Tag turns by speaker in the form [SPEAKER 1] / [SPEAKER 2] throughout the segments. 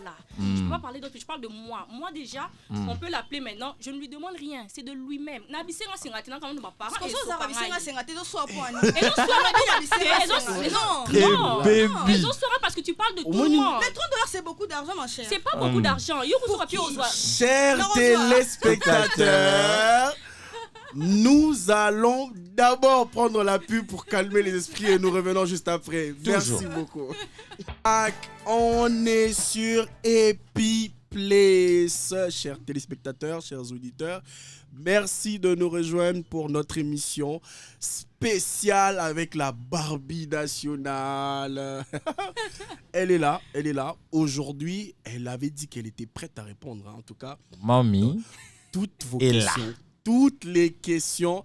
[SPEAKER 1] là. Je ne peux pas parler d'autres, je parle de moi. Moi déjà, on peut l'appeler maintenant. Je ne lui demande rien, c'est de lui-même. N'abissez-moi c'est maintenant quand même de ma parent. Et non, parce que tu parles de tout le monde.
[SPEAKER 2] Mais $30 c'est beaucoup d'argent, ma chère.
[SPEAKER 1] C'est pas beaucoup d'argent.
[SPEAKER 3] Chers téléspectateurs, nous allons d'abord prendre la pub pour calmer les esprits et nous revenons juste après. Merci beaucoup. On est sur EpiPlace. Chers téléspectateurs, chers auditeurs, merci de nous rejoindre pour notre émission spéciale avec la Barbie nationale. Elle est là. Aujourd'hui, elle avait dit qu'elle était prête à répondre, hein, en tout cas.
[SPEAKER 4] Mamie,
[SPEAKER 3] toutes vos questions. Toutes les questions.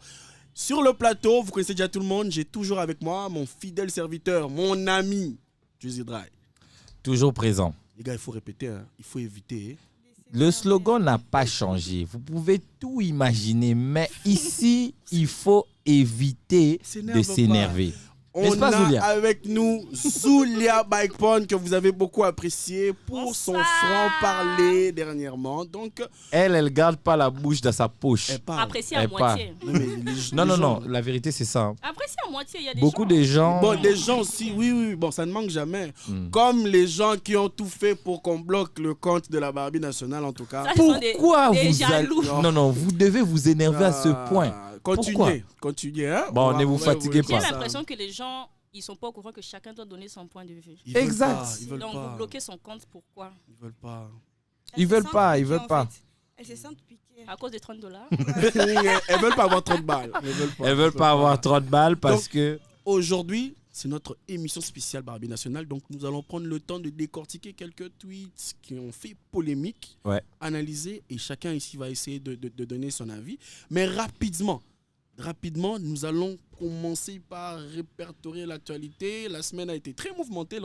[SPEAKER 3] Sur le plateau, vous connaissez déjà tout le monde, j'ai toujours avec moi mon fidèle serviteur, mon ami, Juicy Dry.
[SPEAKER 4] toujours présent.
[SPEAKER 3] Les gars, il faut répéter, hein. Il faut éviter.
[SPEAKER 4] Le slogan n'a pas changé. Vous pouvez tout imaginer, mais ici, il faut éviter de s'énerver.
[SPEAKER 3] On a avec nous Zulia Bikepon que vous avez beaucoup apprécié pour son franc-parler dernièrement. Donc,
[SPEAKER 4] elle garde pas la bouche dans sa poche.
[SPEAKER 1] Apprécié à moitié.
[SPEAKER 4] Non, la vérité c'est ça.
[SPEAKER 1] Apprécié à moitié, il y a des
[SPEAKER 4] beaucoup de gens.
[SPEAKER 3] Bon, des gens aussi, oui, bon, ça ne manque jamais. Comme les gens qui ont tout fait pour qu'on bloque le compte de la Barbie nationale, en tout cas.
[SPEAKER 1] Ça,
[SPEAKER 4] pourquoi
[SPEAKER 1] des
[SPEAKER 4] vous allez... Non, vous devez vous énerver à ce point.
[SPEAKER 3] Continuez. Hein?
[SPEAKER 4] Bon, ne vous fatiguez pas.
[SPEAKER 1] J'ai l'impression que les gens, ils sont pas au courant que chacun doit donner son point de vue.
[SPEAKER 4] Exact.
[SPEAKER 1] Donc, vous bloquez son compte, pourquoi?
[SPEAKER 3] Ils veulent pas.
[SPEAKER 4] Ils veulent pas.
[SPEAKER 2] Elles se sentent piquées.
[SPEAKER 1] À cause des $30.
[SPEAKER 3] Elles veulent pas avoir 30 balles.
[SPEAKER 4] Elles veulent pas avoir 30 balles parce que...
[SPEAKER 3] Aujourd'hui, c'est notre émission spéciale Barbie Nationale. Donc, nous allons prendre le temps de décortiquer quelques tweets qui ont fait polémique, analyser, et chacun ici va essayer de donner son avis. Mais rapidement, nous allons commencer par répertorier l'actualité. La semaine a été très mouvementée.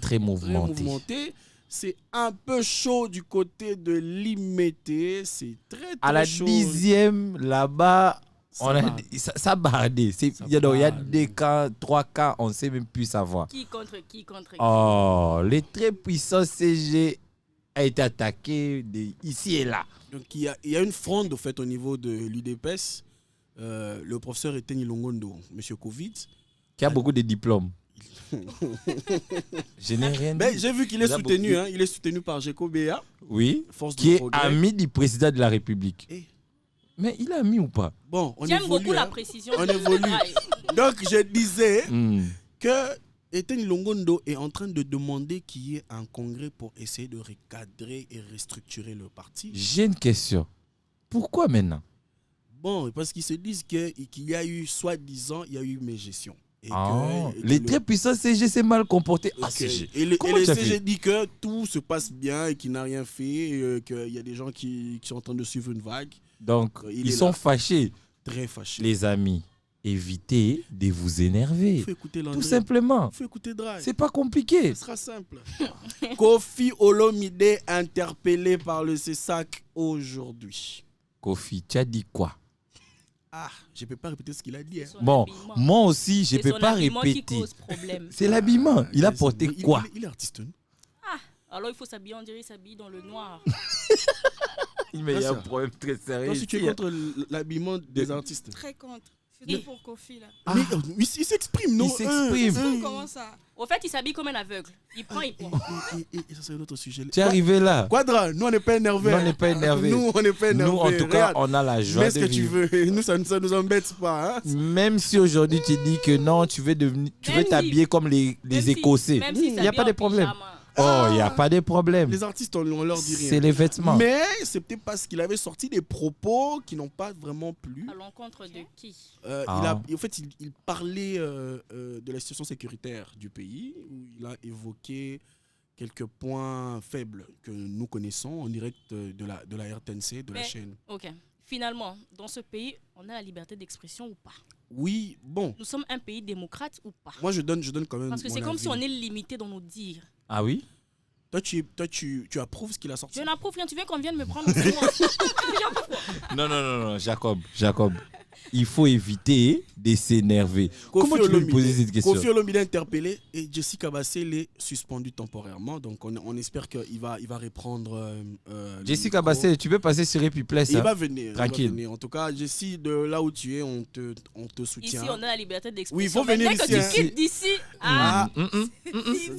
[SPEAKER 4] Très mouvementée.
[SPEAKER 3] C'est un peu chaud du côté de l'Imété. C'est très chaud.
[SPEAKER 4] À la 10e, là-bas, ça bardé. Il y a des cas, 3 cas, on ne sait même plus savoir.
[SPEAKER 1] Qui contre qui?
[SPEAKER 4] Oh, les très puissants CG a été attaqué ici et là.
[SPEAKER 3] Donc, il y a une fronde au fait au niveau de l'UDPS. Le professeur Eteni Longondo, monsieur Covid,
[SPEAKER 4] qui a beaucoup de diplômes. Je n'ai rien dit.
[SPEAKER 3] J'ai vu qu'il est soutenu, hein, il est soutenu par Géco Béa.
[SPEAKER 4] Oui, qui est ami du président de la République. Mais il a mis ou pas?
[SPEAKER 3] Bon,
[SPEAKER 1] j'aime beaucoup la précision.
[SPEAKER 3] On évolue. Donc je disais que Eteni Longondo est en train de demander qu'il y ait un congrès pour essayer de recadrer et restructurer le parti.
[SPEAKER 4] J'ai une question. Pourquoi maintenant?
[SPEAKER 3] Bon, parce qu'ils se disent qu'il y a eu, soi-disant, il y a eu mégestion.
[SPEAKER 4] Les très puissants CG s'est mal comporté.
[SPEAKER 3] Et le CG dit que tout se passe bien et qu'il n'a rien fait, qu'il y a des gens qui sont en train de suivre une vague.
[SPEAKER 4] Donc, ils sont fâchés.
[SPEAKER 3] Très fâchés.
[SPEAKER 4] Les amis, évitez de vous énerver. Tout simplement.
[SPEAKER 3] Il faut écouter Dry.
[SPEAKER 4] C'est pas compliqué.
[SPEAKER 3] Ce sera simple. Kofi Olomide interpellé par le CESAC aujourd'hui.
[SPEAKER 4] Kofi, tu as dit quoi?
[SPEAKER 3] Je ne peux pas répéter ce qu'il a dit. Hein.
[SPEAKER 4] Bon, moi aussi, je ne peux pas répéter. C'est l'habillement. Il a porté quoi?
[SPEAKER 3] Il est artiste.
[SPEAKER 1] Alors il faut s'habiller, on dirait qu'il s'habille dans le noir.
[SPEAKER 4] Mais il y a un problème très sérieux.
[SPEAKER 3] Si tu es contre l'habillement des artistes.
[SPEAKER 2] Très contre. Surtout pour Kofi là.
[SPEAKER 3] Mais il s'exprime, non?
[SPEAKER 4] Il s'exprime.
[SPEAKER 2] Comment ça?
[SPEAKER 1] Au fait, il s'habille comme un aveugle. Il prend.
[SPEAKER 3] Et ça, c'est un autre sujet.
[SPEAKER 4] Tu es arrivé là.
[SPEAKER 3] Quadra, nous, on n'est pas énervés.
[SPEAKER 4] Nous, on n'est pas énervés.
[SPEAKER 3] Nous, en tout
[SPEAKER 4] cas, on a la joie de vivre.
[SPEAKER 3] Mais ce que tu veux, nous, ça ne nous embête pas. Hein?
[SPEAKER 4] Même si aujourd'hui, tu dis que non, tu veux t'habiller comme les Écossais. Il n'y a pas de problème. Il n'y a pas de problème.
[SPEAKER 3] Les artistes, on leur dit rien.
[SPEAKER 4] C'est les vêtements.
[SPEAKER 3] Mais c'est peut-être parce qu'il avait sorti des propos qui n'ont pas vraiment plu.
[SPEAKER 1] À l'encontre de qui?
[SPEAKER 3] En fait, il parlait de la situation sécuritaire du pays, où il a évoqué quelques points faibles que nous connaissons en direct de la RTNC, de la chaîne.
[SPEAKER 1] Ok. Finalement, dans ce pays, on a la liberté d'expression ou pas?
[SPEAKER 3] Oui, bon.
[SPEAKER 1] Nous sommes un pays démocrate ou pas?
[SPEAKER 3] Moi, je donne quand même.
[SPEAKER 1] Parce que c'est comme si on est limité dans nos dires.
[SPEAKER 4] Ah oui?
[SPEAKER 3] Toi, tu approuves ce qu'il a sorti?
[SPEAKER 1] Je n'approuve rien. Tu veux qu'on vienne me prendre?
[SPEAKER 4] Non, Jacob. il faut éviter de s'énerver. Comment tu peux me poser cette question?
[SPEAKER 3] Kofi Olomide est interpellé et Jessica Bassel est suspendue temporairement. Donc on espère qu'il va reprendre.
[SPEAKER 4] Jessica Bassel, tu peux passer sur Replay.
[SPEAKER 3] Il va venir.
[SPEAKER 4] Tranquille.
[SPEAKER 3] Il va venir. En tout cas, Jessie, de là où tu es, on te soutient.
[SPEAKER 1] Ici, on a la liberté d'expression.
[SPEAKER 3] Oui, il faut venir ici.
[SPEAKER 1] Dès que tu quittes d'ici,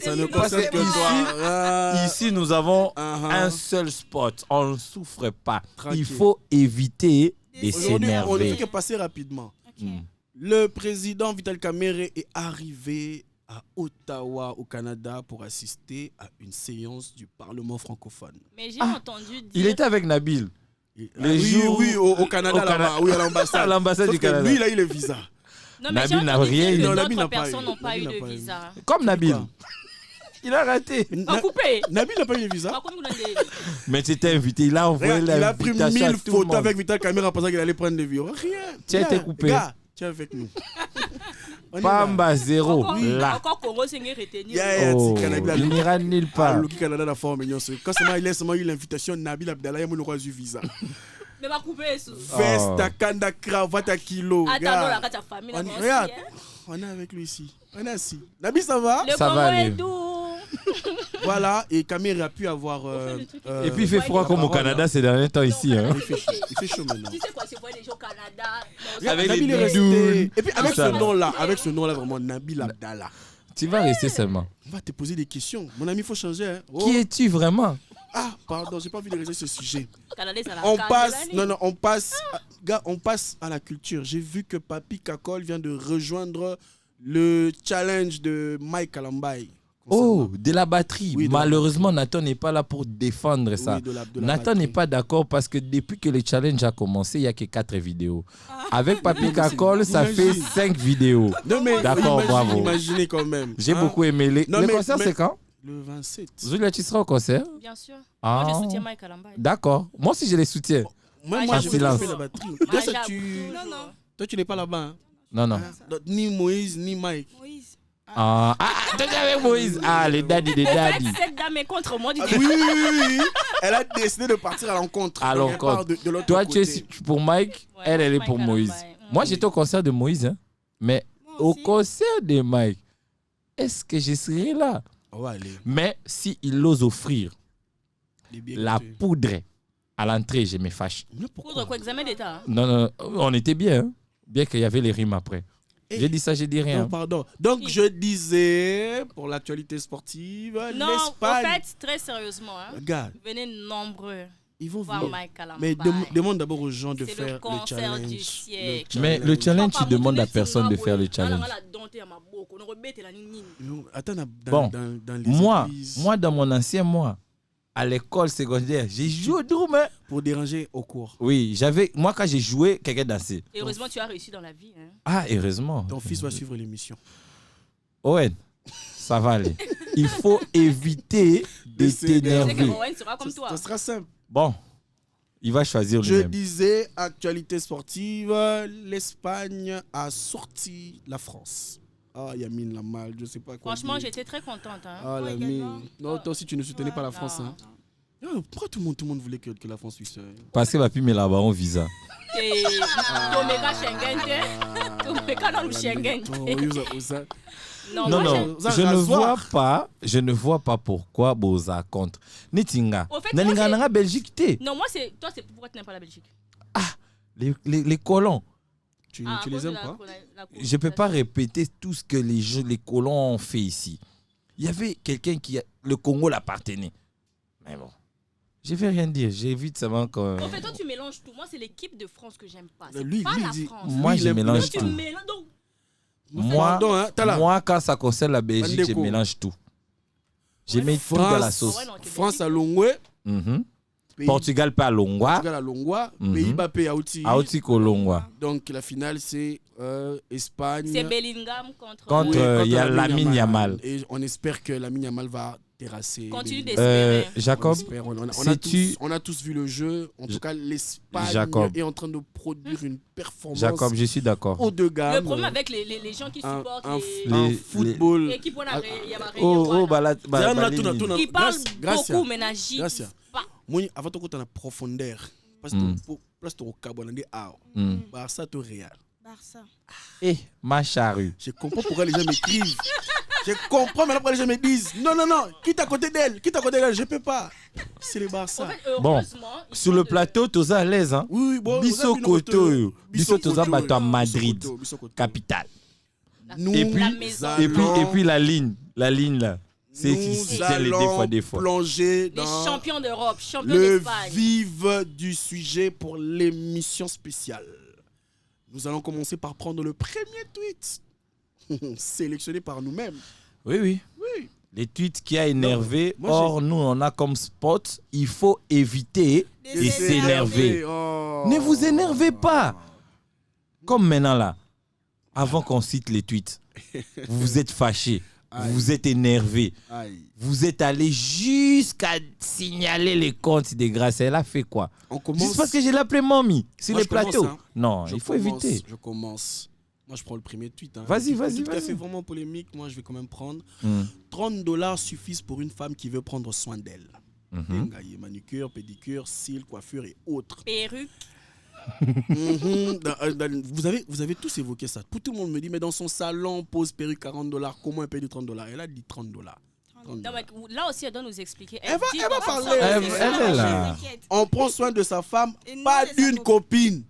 [SPEAKER 3] ça ne concerne que toi.
[SPEAKER 4] Ici, nous avons un seul spot. On ne souffre pas.
[SPEAKER 3] Tranquille.
[SPEAKER 4] Il faut éviter de
[SPEAKER 3] Aujourd'hui, on ne
[SPEAKER 4] s'énerver.
[SPEAKER 3] fait que passer rapidement. Le président Vital Kamerhe est arrivé à Ottawa, au Canada, pour assister à une séance du Parlement francophone.
[SPEAKER 1] Mais j'ai entendu dire...
[SPEAKER 4] Il était avec Nabil.
[SPEAKER 3] Oui, au Canada, là-bas, oui, à l'ambassade.
[SPEAKER 4] À l'ambassade du Canada.
[SPEAKER 3] Lui, il a eu le visa.
[SPEAKER 1] Non, mais
[SPEAKER 4] Nabil n'a rien.
[SPEAKER 1] Non,
[SPEAKER 3] Nabil n'a
[SPEAKER 1] d'autres
[SPEAKER 3] pas
[SPEAKER 1] personnes
[SPEAKER 3] eu.
[SPEAKER 1] n'ont pas eu
[SPEAKER 3] Nabil n'a
[SPEAKER 1] de
[SPEAKER 3] pas eu.
[SPEAKER 1] visa.
[SPEAKER 4] Comme Nabil. Il a raté.
[SPEAKER 1] En coupé.
[SPEAKER 3] Nabil n'a pas eu le visa.
[SPEAKER 1] Par contre, vous l'avez-
[SPEAKER 4] Mais tu étais invité. Il a envoyé
[SPEAKER 3] Regarde, il a pris
[SPEAKER 4] l'invitation à
[SPEAKER 3] 1000
[SPEAKER 4] tout le
[SPEAKER 3] photos
[SPEAKER 4] monde.
[SPEAKER 3] avec Vital Kamerhe en pensant qu'il allait prendre des vues. Rien.
[SPEAKER 4] Tu as été
[SPEAKER 3] Viens,
[SPEAKER 4] coupé.
[SPEAKER 3] Gars, tu es avec nous. On est
[SPEAKER 4] Pamba zéro.
[SPEAKER 1] Encore,
[SPEAKER 4] Là.
[SPEAKER 1] encore Congo, c'est retenir.
[SPEAKER 3] Yeah.
[SPEAKER 4] Oh,
[SPEAKER 3] Canada,
[SPEAKER 4] il n'ira nulle part.
[SPEAKER 3] Le Canada la forme. Quand seulement il a eu l'invitation, Nabil Abdallah, il a eu le visa.
[SPEAKER 1] Mais va couper ça.
[SPEAKER 3] Veste, à kanda, cravate à kilo.
[SPEAKER 1] Attends,
[SPEAKER 3] Gars.
[SPEAKER 1] la ta famille. là, moi
[SPEAKER 3] Regarde,
[SPEAKER 1] aussi, hein.
[SPEAKER 3] on est avec lui ici. On est assis. Nabil, ça va?
[SPEAKER 1] Le
[SPEAKER 4] Ça
[SPEAKER 1] Congo
[SPEAKER 4] va
[SPEAKER 1] est
[SPEAKER 4] aller.
[SPEAKER 1] doux.
[SPEAKER 3] Voilà, et Kamerhe a pu avoir.
[SPEAKER 4] Et puis il fait froid comme au Canada ces derniers temps ici. Hein.
[SPEAKER 3] Il fait chaud maintenant.
[SPEAKER 1] Tu sais quoi, c'est pour les gens au Canada.
[SPEAKER 4] Avec
[SPEAKER 3] Nabil
[SPEAKER 4] les
[SPEAKER 3] est resté.
[SPEAKER 4] bidounes.
[SPEAKER 3] Et puis avec
[SPEAKER 4] Ça.
[SPEAKER 3] ce nom-là, vraiment, Nabil Abdallah.
[SPEAKER 4] Tu vas rester seulement.
[SPEAKER 3] On va te poser des questions. Mon ami, il faut changer. Hein. Oh.
[SPEAKER 4] Qui es-tu vraiment?
[SPEAKER 3] Ah, pardon, j'ai pas envie de régler ce sujet.
[SPEAKER 1] Canadais, ça la
[SPEAKER 3] On
[SPEAKER 1] carte
[SPEAKER 3] passe,
[SPEAKER 1] de l'année.
[SPEAKER 3] on passe à la culture. J'ai vu que Papi Kakol vient de rejoindre le challenge de Mike Kalambai.
[SPEAKER 4] Oh, de la batterie.
[SPEAKER 3] Oui, de la
[SPEAKER 4] Malheureusement, Nathan n'est pas là pour défendre ça.
[SPEAKER 3] Oui, de la
[SPEAKER 4] Nathan
[SPEAKER 3] batterie.
[SPEAKER 4] n'est pas d'accord parce que depuis que le challenge a commencé, il n'y a que 4 vidéos. Avec Papi Kakol, ça fait
[SPEAKER 3] Imagine.
[SPEAKER 4] 5 vidéos.
[SPEAKER 3] Non, mais
[SPEAKER 4] D'accord, bravo.
[SPEAKER 3] Imaginez quand même.
[SPEAKER 4] J'ai
[SPEAKER 3] hein.
[SPEAKER 4] beaucoup aimé.
[SPEAKER 3] Non,
[SPEAKER 4] Le
[SPEAKER 3] mais-
[SPEAKER 4] concert,
[SPEAKER 3] mais-
[SPEAKER 4] c'est quand?
[SPEAKER 3] Le 27.
[SPEAKER 4] Zulia, tu seras au concert?
[SPEAKER 1] Bien sûr.
[SPEAKER 4] Ah.
[SPEAKER 1] Moi, je soutiens Mike Alamba.
[SPEAKER 4] D'accord. Moi aussi, je les soutiens.
[SPEAKER 3] Moi,
[SPEAKER 1] Ah,
[SPEAKER 3] je vais
[SPEAKER 4] silence.
[SPEAKER 3] taper la batterie.
[SPEAKER 1] Moi,
[SPEAKER 3] Toi, ça,
[SPEAKER 1] j'avoue.
[SPEAKER 2] Non, non.
[SPEAKER 3] toi, tu n'es pas là-bas. Hein.
[SPEAKER 4] Non, non.
[SPEAKER 3] Donc, ni Moïse, ni Mike.
[SPEAKER 2] Moïse.
[SPEAKER 4] Ah, toi, tu es avec Moïse. Ah, les daddy, les
[SPEAKER 1] En fait,
[SPEAKER 4] daddy.
[SPEAKER 1] cette dame est contre moi.
[SPEAKER 3] Ah, oui. Elle a décidé de partir à l'encontre.
[SPEAKER 4] À
[SPEAKER 3] Donc, elle
[SPEAKER 4] l'encontre.
[SPEAKER 3] part de l'autre
[SPEAKER 4] Toi,
[SPEAKER 3] côté.
[SPEAKER 4] tu es pour Mike,
[SPEAKER 1] Ouais,
[SPEAKER 4] elle est
[SPEAKER 1] Mike
[SPEAKER 4] pour
[SPEAKER 1] Alamba,
[SPEAKER 4] Moïse.
[SPEAKER 1] ouais.
[SPEAKER 4] Moi, j'étais au concert de Moïse, hein. Mais
[SPEAKER 2] Moi
[SPEAKER 4] au
[SPEAKER 2] aussi.
[SPEAKER 4] concert de Mike, est-ce que je serai là?
[SPEAKER 3] On va aller.
[SPEAKER 4] Mais s'il ose offrir
[SPEAKER 3] Les billets
[SPEAKER 4] la
[SPEAKER 3] que tu-
[SPEAKER 4] poudre à l'entrée, je me fâche.
[SPEAKER 3] Mais
[SPEAKER 1] Poudre
[SPEAKER 3] pourquoi?
[SPEAKER 1] quoi, examen d'état. Hein.
[SPEAKER 4] Non, non, on était bien. Hein. Bien qu'il y avait les rimes après.
[SPEAKER 3] Eh,
[SPEAKER 4] J'ai dit ça, j'ai dit rien.
[SPEAKER 3] Non, pardon. Donc, je disais, pour l'actualité sportive,
[SPEAKER 1] Non, en
[SPEAKER 3] l'Espagne.
[SPEAKER 1] fait, très sérieusement, hein,
[SPEAKER 3] Regarde,
[SPEAKER 1] venez nombreux
[SPEAKER 3] ils vont
[SPEAKER 1] voir
[SPEAKER 3] venir.
[SPEAKER 1] Mike Alamba.
[SPEAKER 3] Mais demande d'abord aux gens de
[SPEAKER 1] C'est
[SPEAKER 3] faire
[SPEAKER 1] le
[SPEAKER 3] le
[SPEAKER 1] concert
[SPEAKER 3] challenge.
[SPEAKER 1] du siècle.
[SPEAKER 4] Mais le challenge, tu demandes à personne de faire le challenge.
[SPEAKER 3] Non, attends,
[SPEAKER 4] Bon,
[SPEAKER 3] dans les
[SPEAKER 4] Moi,
[SPEAKER 3] églises,
[SPEAKER 4] dans mon ancien mois, à l'école secondaire, j'ai joué au drum. Hein.
[SPEAKER 3] pour déranger au cours.
[SPEAKER 4] Oui, moi, quand j'ai joué, quelqu'un dansait.
[SPEAKER 1] Et heureusement, tu as réussi dans la vie. Hein.
[SPEAKER 4] Ah, heureusement.
[SPEAKER 3] Ton fils va suivre l'émission.
[SPEAKER 4] Owen, ça va aller. Il faut éviter de
[SPEAKER 3] De s'énerver.
[SPEAKER 1] Tu sais que
[SPEAKER 4] t'énerver.
[SPEAKER 1] Owen sera comme toi.
[SPEAKER 3] Ça sera simple.
[SPEAKER 4] Bon, il va choisir
[SPEAKER 3] Je
[SPEAKER 4] lui-même.
[SPEAKER 3] disais, actualité sportive, l'Espagne a sorti la France. Ah, Yamine l'a mal, je sais pas quoi.
[SPEAKER 1] Franchement,
[SPEAKER 3] dire.
[SPEAKER 1] j'étais très contente. Hein.
[SPEAKER 3] Ah,
[SPEAKER 2] Moi
[SPEAKER 3] la
[SPEAKER 2] également.
[SPEAKER 3] mine. Non, toi aussi, tu ne soutenais pas la France.
[SPEAKER 1] Non.
[SPEAKER 3] Hein. Ah, pourquoi tout le monde voulait que la France puisse.
[SPEAKER 4] Parce que Papi met là-bas en visa.
[SPEAKER 1] Et Tomeka Schengen, Tomeka dans le Schengen.
[SPEAKER 4] Non,
[SPEAKER 1] moi,
[SPEAKER 4] non,
[SPEAKER 3] Ça,
[SPEAKER 4] je ne vois pas pourquoi Boza contre. Nitinga.
[SPEAKER 1] Au fait,
[SPEAKER 4] Naninga
[SPEAKER 1] moi,
[SPEAKER 4] nanga Belgique té.
[SPEAKER 1] Non, moi, c'est toi, c'est pourquoi tu n'aimes pas la Belgique.
[SPEAKER 4] Les colons.
[SPEAKER 3] Tu
[SPEAKER 1] Ah, à
[SPEAKER 3] les
[SPEAKER 1] cause de
[SPEAKER 3] aimes
[SPEAKER 1] la
[SPEAKER 3] pas?
[SPEAKER 4] Je ne peux pas répéter tout ce que les colons ont fait ici. Il y avait quelqu'un le Congo l'appartenait. Mais bon, je ne vais rien dire. J'évite seulement quand.
[SPEAKER 1] En fait, toi, tu mélanges tout. Moi, c'est l'équipe de France que j'aime pas. C'est
[SPEAKER 3] Lui,
[SPEAKER 1] pas
[SPEAKER 3] lui,
[SPEAKER 1] la
[SPEAKER 3] il dit-
[SPEAKER 1] France.
[SPEAKER 4] Moi,
[SPEAKER 3] Lui,
[SPEAKER 4] je
[SPEAKER 3] il aime-
[SPEAKER 4] mélange
[SPEAKER 1] Toi, tu
[SPEAKER 4] tout.
[SPEAKER 1] mélanges. Donc,
[SPEAKER 4] Moi,
[SPEAKER 3] T'as là.
[SPEAKER 4] moi, quand ça concerne la Belgique, je
[SPEAKER 3] Bandeko.
[SPEAKER 4] mélange tout. Je
[SPEAKER 1] Ouais,
[SPEAKER 4] mets tout dans la
[SPEAKER 3] France.
[SPEAKER 4] sauce.
[SPEAKER 1] Ouais, non, t'es
[SPEAKER 3] France
[SPEAKER 1] Belgique.
[SPEAKER 3] à Longwe.
[SPEAKER 4] Mhm.
[SPEAKER 3] Pays-
[SPEAKER 4] Portugal pas Longwa.
[SPEAKER 3] Portugal à Longwa.
[SPEAKER 4] Mhm.
[SPEAKER 3] Pays-Bas à Aouti.
[SPEAKER 4] Aouti Kolongwa.
[SPEAKER 3] Donc la finale, c'est Espagne.
[SPEAKER 1] C'est Bellingham contre.
[SPEAKER 4] Contre,
[SPEAKER 3] Oui,
[SPEAKER 4] il y a
[SPEAKER 3] contre
[SPEAKER 4] Lamine Yamal.
[SPEAKER 3] Et on espère que Lamine Yamal va terrasser.
[SPEAKER 1] Continue
[SPEAKER 3] Bellingham.
[SPEAKER 1] d'espérer.
[SPEAKER 4] Jacob,
[SPEAKER 3] On espère. On a
[SPEAKER 4] sais-tu-
[SPEAKER 3] on a tous vu le jeu. En tout cas, l'Espagne
[SPEAKER 4] Jacob.
[SPEAKER 3] est en train de produire une performance
[SPEAKER 4] Jacob, je suis d'accord.
[SPEAKER 3] haut de gamme.
[SPEAKER 1] Le problème avec les gens qui
[SPEAKER 3] un,
[SPEAKER 1] supportent
[SPEAKER 3] un-
[SPEAKER 1] les
[SPEAKER 3] un
[SPEAKER 4] les-
[SPEAKER 3] football.
[SPEAKER 1] équipes, on a il y a
[SPEAKER 4] Oh,
[SPEAKER 1] Marie,
[SPEAKER 3] Ils
[SPEAKER 1] ils parlent beaucoup, mais n'agissent
[SPEAKER 3] Gracias.
[SPEAKER 1] pas.
[SPEAKER 3] Moi, avant tout, on a profondeur. Parce que
[SPEAKER 4] Mm.
[SPEAKER 3] place au Cabonandé A. Barça au Real.
[SPEAKER 2] Barça.
[SPEAKER 4] Eh, ma charrue.
[SPEAKER 3] Je comprends pourquoi les gens m'écrivent. Je comprends maintenant pourquoi les gens me disent non, quitte à côté d'elle, je peux pas. C'est le Barça.
[SPEAKER 1] En fait,
[SPEAKER 4] Bon, sur le plateau, tu es à l'aise, hein?
[SPEAKER 3] Oui, bon.
[SPEAKER 4] Bisso Koto, Bisso Toza bateau à Madrid, capitale. Et puis la ligne là. C'est les des fois.
[SPEAKER 3] Plonger dans
[SPEAKER 1] les champions d'Europe, champions
[SPEAKER 3] le
[SPEAKER 1] d'Espagne.
[SPEAKER 3] vif du sujet pour l'émission spéciale. Nous allons commencer par prendre le premier tweet sélectionné par nous-mêmes.
[SPEAKER 4] Oui. Les tweets qui a énervé. Or, nous, on a comme spot, il faut éviter de s'énerver.
[SPEAKER 3] Oh.
[SPEAKER 4] Ne vous énervez pas. Comme maintenant là, avant qu'on cite les tweets, vous vous êtes fâchés, vous vous êtes énervés, vous êtes allé jusqu'à signaler les comptes des grâces. Elle a fait quoi? Juste parce que j'ai l'appelé mamie sur les plateaux. Non, il faut éviter.
[SPEAKER 3] Je commence. Moi, je prends le premier tweet.
[SPEAKER 4] Vas-y.
[SPEAKER 3] Tout à fait vraiment polémique. Moi, je vais quand même prendre. $30 suffisent pour une femme qui veut prendre soin d'elle. Manucure, pédicure, cils, coiffure et autres.
[SPEAKER 1] Perruque.
[SPEAKER 3] Vous avez tous évoqué ça. Tout le monde me dit, mais dans son salon, pose perruque $40. Comment elle paye du $30? Elle a dit $30.
[SPEAKER 1] Non, mais là aussi, elle doit nous expliquer.
[SPEAKER 3] Elle va parler.
[SPEAKER 4] Elle est là.
[SPEAKER 3] On prend soin de sa femme, pas d'une copine.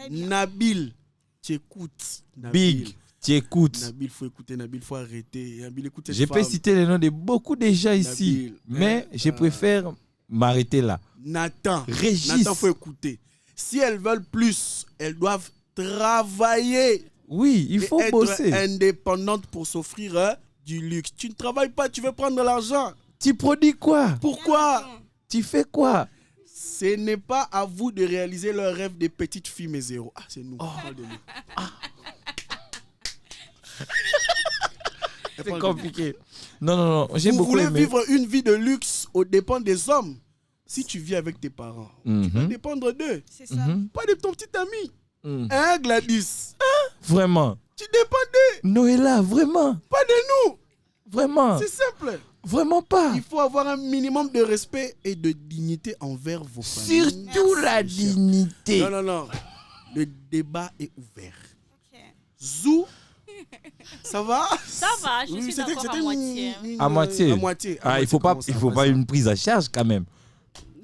[SPEAKER 3] Nabil, tu écoutes.
[SPEAKER 4] Big, tu écoutes.
[SPEAKER 3] Nabil, faut écouter. Nabil, faut arrêter. Nabil, écoute cette
[SPEAKER 4] Je
[SPEAKER 3] femme.
[SPEAKER 4] peux citer les noms de beaucoup de gens ici,
[SPEAKER 3] Nabil,
[SPEAKER 4] mais je préfère m'arrêter là.
[SPEAKER 3] Nathan,
[SPEAKER 4] Régis.
[SPEAKER 3] faut écouter. Si elles veulent plus, elles doivent travailler.
[SPEAKER 4] Oui, il faut
[SPEAKER 3] être
[SPEAKER 4] bosser.
[SPEAKER 3] Indépendante pour s'offrir du luxe. Tu ne travailles pas, tu veux prendre de l'argent.
[SPEAKER 4] Tu produis quoi?
[SPEAKER 3] Pourquoi?
[SPEAKER 4] Tu fais quoi?
[SPEAKER 3] Ce n'est pas à vous de réaliser le rêve des petites filles mais zéro. Ah, c'est nous.
[SPEAKER 4] C'est compliqué. Non. J'ai
[SPEAKER 3] Vous
[SPEAKER 4] beaucoup
[SPEAKER 3] voulez
[SPEAKER 4] aimé.
[SPEAKER 3] vivre une vie de luxe aux dépens des hommes. Si tu vis avec tes parents, tu peux dépendre d'eux.
[SPEAKER 2] C'est ça.
[SPEAKER 3] Pas de ton petit ami. Hein, Gladys?
[SPEAKER 4] Vraiment.
[SPEAKER 3] Tu dépends d'eux.
[SPEAKER 4] Noëlla, vraiment.
[SPEAKER 3] Pas de nous.
[SPEAKER 4] Vraiment.
[SPEAKER 3] C'est simple.
[SPEAKER 4] Vraiment pas.
[SPEAKER 3] Il faut avoir un minimum de respect et de dignité envers vos familles.
[SPEAKER 4] Surtout la dignité.
[SPEAKER 3] Non. Le débat est ouvert.
[SPEAKER 2] Ok.
[SPEAKER 3] Zou, ça va?
[SPEAKER 1] Ça va, je suis d'accord à moitié.
[SPEAKER 4] À moitié.
[SPEAKER 3] À moitié.
[SPEAKER 4] Ah, il faut pas une prise à charge quand même.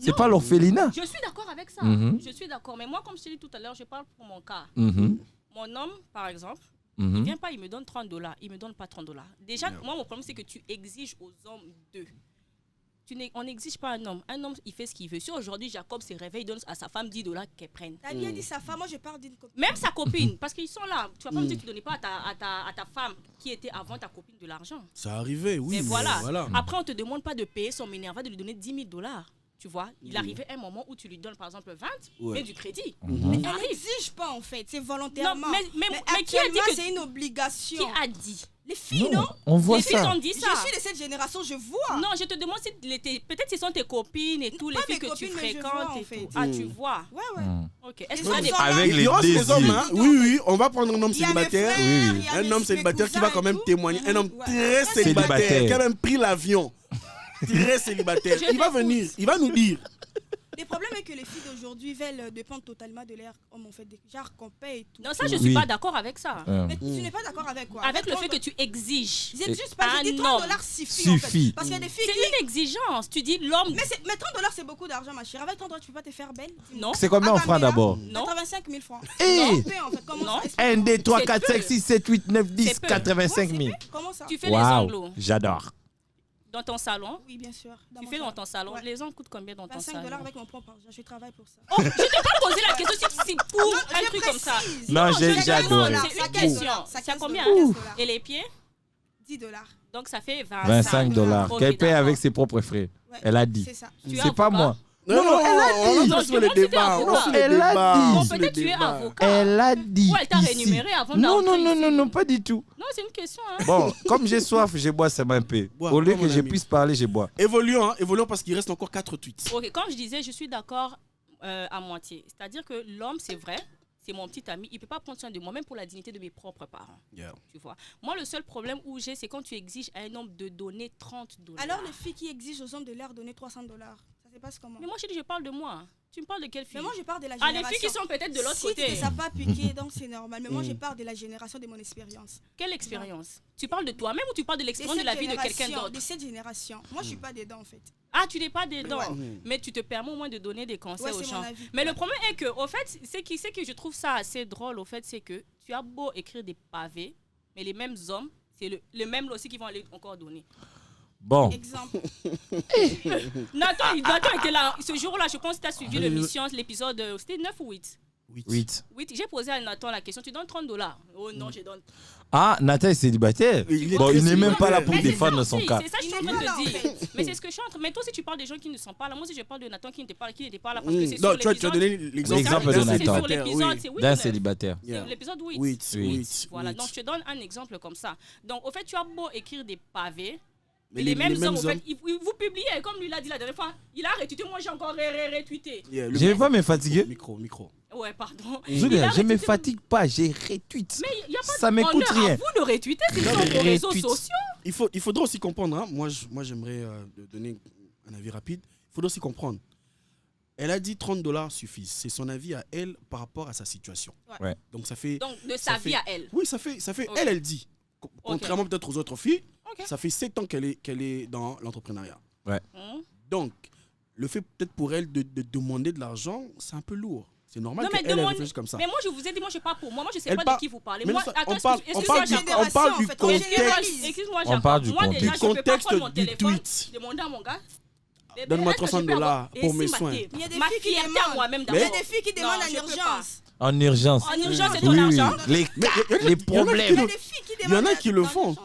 [SPEAKER 4] C'est pas l'orphelinat.
[SPEAKER 1] Je suis d'accord avec ça. Je suis d'accord. Mais moi, comme je t'ai dit tout à l'heure, je parle pour mon cas. Mon homme, par exemple, il ne vient pas, il me donne $30. Il ne me donne pas $30. Déjà, moi, mon problème, c'est que tu exiges aux hommes d'eux. On n'exige pas un homme. Un homme, il fait ce qu'il veut. Si aujourd'hui, Jacob se réveille, il donne à sa femme $10 qu'elle prenne.
[SPEAKER 2] T'as bien dit sa femme, moi je parle d'une copine.
[SPEAKER 1] Même sa copine, parce qu'ils sont là. Tu vas pas me dire que tu ne donnais pas à ta femme qui était avant ta copine de l'argent.
[SPEAKER 3] Ça arrivait, oui.
[SPEAKER 1] Mais voilà. Après, on ne te demande pas de payer son Minerva, de lui donner $10 000. Tu vois, il arrivait un moment où tu lui donnes par exemple 20, mais du crédit.
[SPEAKER 2] Mais elle n'exige pas en fait, c'est volontairement.
[SPEAKER 1] Non, mais qui a dit que
[SPEAKER 2] c'est une obligation?
[SPEAKER 1] Qui a dit?
[SPEAKER 2] Les filles, non?
[SPEAKER 4] On voit
[SPEAKER 1] Les filles
[SPEAKER 4] ça.
[SPEAKER 1] ont dit ça.
[SPEAKER 2] Je suis de cette génération, je vois.
[SPEAKER 1] Non, je te demande si peut-être ce sont tes copines et tous les
[SPEAKER 2] Pas
[SPEAKER 1] filles
[SPEAKER 2] mes
[SPEAKER 1] que tu
[SPEAKER 2] copines, mais je vois,
[SPEAKER 1] fréquentes
[SPEAKER 2] en
[SPEAKER 1] et
[SPEAKER 2] fait.
[SPEAKER 1] tout. Ah, tu vois.
[SPEAKER 2] Ouais.
[SPEAKER 1] Ok. Est-ce
[SPEAKER 2] Les
[SPEAKER 1] que ça
[SPEAKER 2] hommes
[SPEAKER 1] dépend?
[SPEAKER 2] sont là.
[SPEAKER 4] Avec
[SPEAKER 3] Il
[SPEAKER 4] les
[SPEAKER 3] y aura
[SPEAKER 4] désirs.
[SPEAKER 3] les hommes, hein. Oui, on va prendre un homme
[SPEAKER 2] Il y a mes
[SPEAKER 3] célibataire.
[SPEAKER 2] frères,
[SPEAKER 4] Oui.
[SPEAKER 2] il y a
[SPEAKER 3] Un homme
[SPEAKER 2] mes
[SPEAKER 3] célibataire qui va
[SPEAKER 2] cousins
[SPEAKER 3] quand
[SPEAKER 2] et
[SPEAKER 3] même
[SPEAKER 2] tout.
[SPEAKER 3] témoigner. Un homme
[SPEAKER 2] Ouais.
[SPEAKER 3] très
[SPEAKER 2] Célibataire.
[SPEAKER 3] célibataire qui a même pris l'avion. Très célibataire. Il va venir, il va nous dire.
[SPEAKER 2] Le problème est que les filles d'aujourd'hui veulent dépendre totalement de leur homme, en fait, genre qu'on paye et tout.
[SPEAKER 1] Non, ça, je suis pas d'accord avec ça.
[SPEAKER 2] Mais tu n'es pas d'accord avec quoi?
[SPEAKER 1] Avec le fait que tu exiges.
[SPEAKER 2] J'exige pas, j'ai dit
[SPEAKER 1] un homme.
[SPEAKER 2] $30 suffit, en fait.
[SPEAKER 4] Suffit.
[SPEAKER 2] Parce qu'il y a des filles
[SPEAKER 1] C'est
[SPEAKER 2] qui...
[SPEAKER 1] une exigence. Tu dis l'homme.
[SPEAKER 2] Mais $30 c'est beaucoup d'argent, ma chérie. Avec $30 tu peux pas te faire belle?
[SPEAKER 1] Non.
[SPEAKER 4] C'est combien en francs d'abord?
[SPEAKER 1] Non.
[SPEAKER 2] 85 000 francs.
[SPEAKER 4] Eh!
[SPEAKER 2] Non, paie, en fait. Comment
[SPEAKER 1] Non.
[SPEAKER 2] ça?
[SPEAKER 4] 1, 2, 3,
[SPEAKER 1] C'est
[SPEAKER 4] 4,
[SPEAKER 1] peu.
[SPEAKER 4] 5, 6, 7, 8, 9, 10,
[SPEAKER 1] C'est peu.
[SPEAKER 4] 85 000.
[SPEAKER 2] Comment ça?
[SPEAKER 1] Tu fais les
[SPEAKER 4] Waouh,
[SPEAKER 1] ongles
[SPEAKER 4] j'adore.
[SPEAKER 1] dans ton salon.
[SPEAKER 2] Oui, bien sûr.
[SPEAKER 1] Tu fais dans ton salon.
[SPEAKER 2] Ouais.
[SPEAKER 1] Les ongles coûtent combien dans ton salon?
[SPEAKER 2] $25 avec mon propre argent. Je travaille pour ça.
[SPEAKER 1] Oh, je t'ai pas posé la question si c'est pour un truc comme ça.
[SPEAKER 4] Non, j'ai adoré.
[SPEAKER 1] C'est une question. C'est à combien? Et les pieds?
[SPEAKER 2] $10.
[SPEAKER 1] Donc ça fait
[SPEAKER 4] $25
[SPEAKER 1] Ok,
[SPEAKER 4] qu'elle paie
[SPEAKER 1] d'accord.
[SPEAKER 4] avec ses propres frais.
[SPEAKER 2] Ouais.
[SPEAKER 4] Elle a dit.
[SPEAKER 2] C'est ça.
[SPEAKER 1] Tu es
[SPEAKER 4] C'est pas
[SPEAKER 1] avocat?
[SPEAKER 4] moi.
[SPEAKER 3] Non, elle a dit.
[SPEAKER 1] Non,
[SPEAKER 3] On
[SPEAKER 1] je
[SPEAKER 3] sur le
[SPEAKER 1] demande si t'es
[SPEAKER 3] débat.
[SPEAKER 1] avocat.
[SPEAKER 4] Elle a dit.
[SPEAKER 1] Bon, peut-être tu es avocat.
[SPEAKER 4] Elle a dit.
[SPEAKER 1] Ou elle t'a
[SPEAKER 4] ici.
[SPEAKER 1] rémunéré avant
[SPEAKER 4] Non,
[SPEAKER 1] d'entrer
[SPEAKER 4] non,
[SPEAKER 1] ici.
[SPEAKER 4] non, pas du tout.
[SPEAKER 1] Non, c'est une question. Hein.
[SPEAKER 4] Bon, comme j'ai soif, je bois seulement un peu.
[SPEAKER 3] Bois,
[SPEAKER 4] Au lieu
[SPEAKER 3] bois,
[SPEAKER 4] que
[SPEAKER 3] mon
[SPEAKER 4] je
[SPEAKER 3] ami.
[SPEAKER 4] puisse parler, je bois.
[SPEAKER 3] Évoluons parce qu'il reste encore 4 tweets.
[SPEAKER 1] Ok, comme je disais, je suis d'accord à moitié. C'est-à-dire que l'homme, c'est vrai, c'est mon petit ami, il ne peut pas prendre soin de moi, même pour la dignité de mes propres parents.
[SPEAKER 3] Yeah.
[SPEAKER 1] Tu vois. Moi, le seul problème où j'ai, c'est quand tu exiges à un homme de donner $30.
[SPEAKER 2] Alors, les filles qui exigent aux hommes de leur donner $300, ça Ça se passe comment?
[SPEAKER 1] Mais moi, je parle de moi. Tu me parles de quelle fille?
[SPEAKER 2] Mais moi, je parle de la génération.
[SPEAKER 1] Ah, les filles qui sont peut-être de l'autre côté.
[SPEAKER 2] Si tu ne pas piqué, donc c'est normal. Mais moi, je parle de la génération, de mon expérience.
[SPEAKER 1] Quelle expérience? Tu parles de toi-même ou tu parles de l'expérience de la vie de quelqu'un d'autre?
[SPEAKER 2] De cette génération. Moi, je ne suis pas dedans, en fait.
[SPEAKER 1] Ah, tu n'es pas dedans. Mais tu te permets au moins de donner des conseils aux gens. Mais le problème est que, au fait, c'est que je trouve ça assez drôle, au fait, c'est que tu as beau écrire des pavés, mais les mêmes hommes, c'est le même aussi qui vont aller encore donner.
[SPEAKER 4] Bon.
[SPEAKER 2] Exemple.
[SPEAKER 1] Nathan était là. Ce jour-là, je pense que tu as suivi l'émission, l'épisode, c'était 9 ou 8?
[SPEAKER 4] 8.
[SPEAKER 1] J'ai posé à Nathan la question, tu donnes $30? Oh non, je donne.
[SPEAKER 4] Ah, Nathan est célibataire. Il n'est même pas là pour défendre son cas.
[SPEAKER 1] C'est ça que je suis en train de te dire. Mais c'est ce que je suis en train de dire. Mais toi aussi, tu parles des gens qui ne sont pas là. Moi aussi, je parle de Nathan qui n'était pas là parce que c'est sur l'épisode.
[SPEAKER 3] Tu as donné
[SPEAKER 4] l'exemple de Nathan. D'un célibataire.
[SPEAKER 1] C'est l'épisode 8.
[SPEAKER 3] 8.
[SPEAKER 1] Voilà, donc je te donne un exemple comme ça. Donc, au fait, tu as beau écrire des pavés. Mais les mêmes hommes, en fait, vous publiez, comme lui l'a dit la dernière fois, il a retweeté, moi j'ai encore retweeté.
[SPEAKER 4] Je ne vais pas me fatiguer.
[SPEAKER 3] Micro.
[SPEAKER 1] Ouais, pardon.
[SPEAKER 4] Je ne me fatigue pas, j'ai retweet.
[SPEAKER 1] Mais il n'y a pas
[SPEAKER 4] ça m'écoute rien.
[SPEAKER 1] Vous de retweeter, c'est sur vos réseaux sociaux.
[SPEAKER 3] Il faudra aussi comprendre, hein. Moi j'aimerais donner un avis rapide. Il faudra aussi comprendre. Elle a dit $30 suffisent. C'est son avis à elle par rapport à sa situation.
[SPEAKER 4] Ouais.
[SPEAKER 3] Donc ça fait.
[SPEAKER 1] Donc de sa vie à elle.
[SPEAKER 3] Oui, ça fait. Okay. Elle dit. Contrairement peut-être aux autres filles, ça fait 7 ans qu'elle est dans l'entrepreneuriat.
[SPEAKER 4] Ouais.
[SPEAKER 3] Donc, le fait peut-être pour elle de demander de l'argent, c'est un peu lourd. C'est normal qu'elle réfléchisse comme ça.
[SPEAKER 1] Mais moi, je vous ai dit, moi, je parle pour moi. Moi, je ne sais pas de qui vous parlez. Moi,
[SPEAKER 3] on parle du contexte.
[SPEAKER 1] Excuse-moi,
[SPEAKER 4] on parle du
[SPEAKER 3] contexte du tweet.
[SPEAKER 1] Demander à mon gars.
[SPEAKER 3] Donne-moi $300 pour mes soins.
[SPEAKER 2] Il y a des filles qui demandent. Il y a des filles qui demandent en urgence.
[SPEAKER 4] En urgence.
[SPEAKER 1] En urgence, c'est ton argent.
[SPEAKER 4] Les problèmes.
[SPEAKER 2] Il y a des filles qui demandent.
[SPEAKER 3] Il y en a qui le font.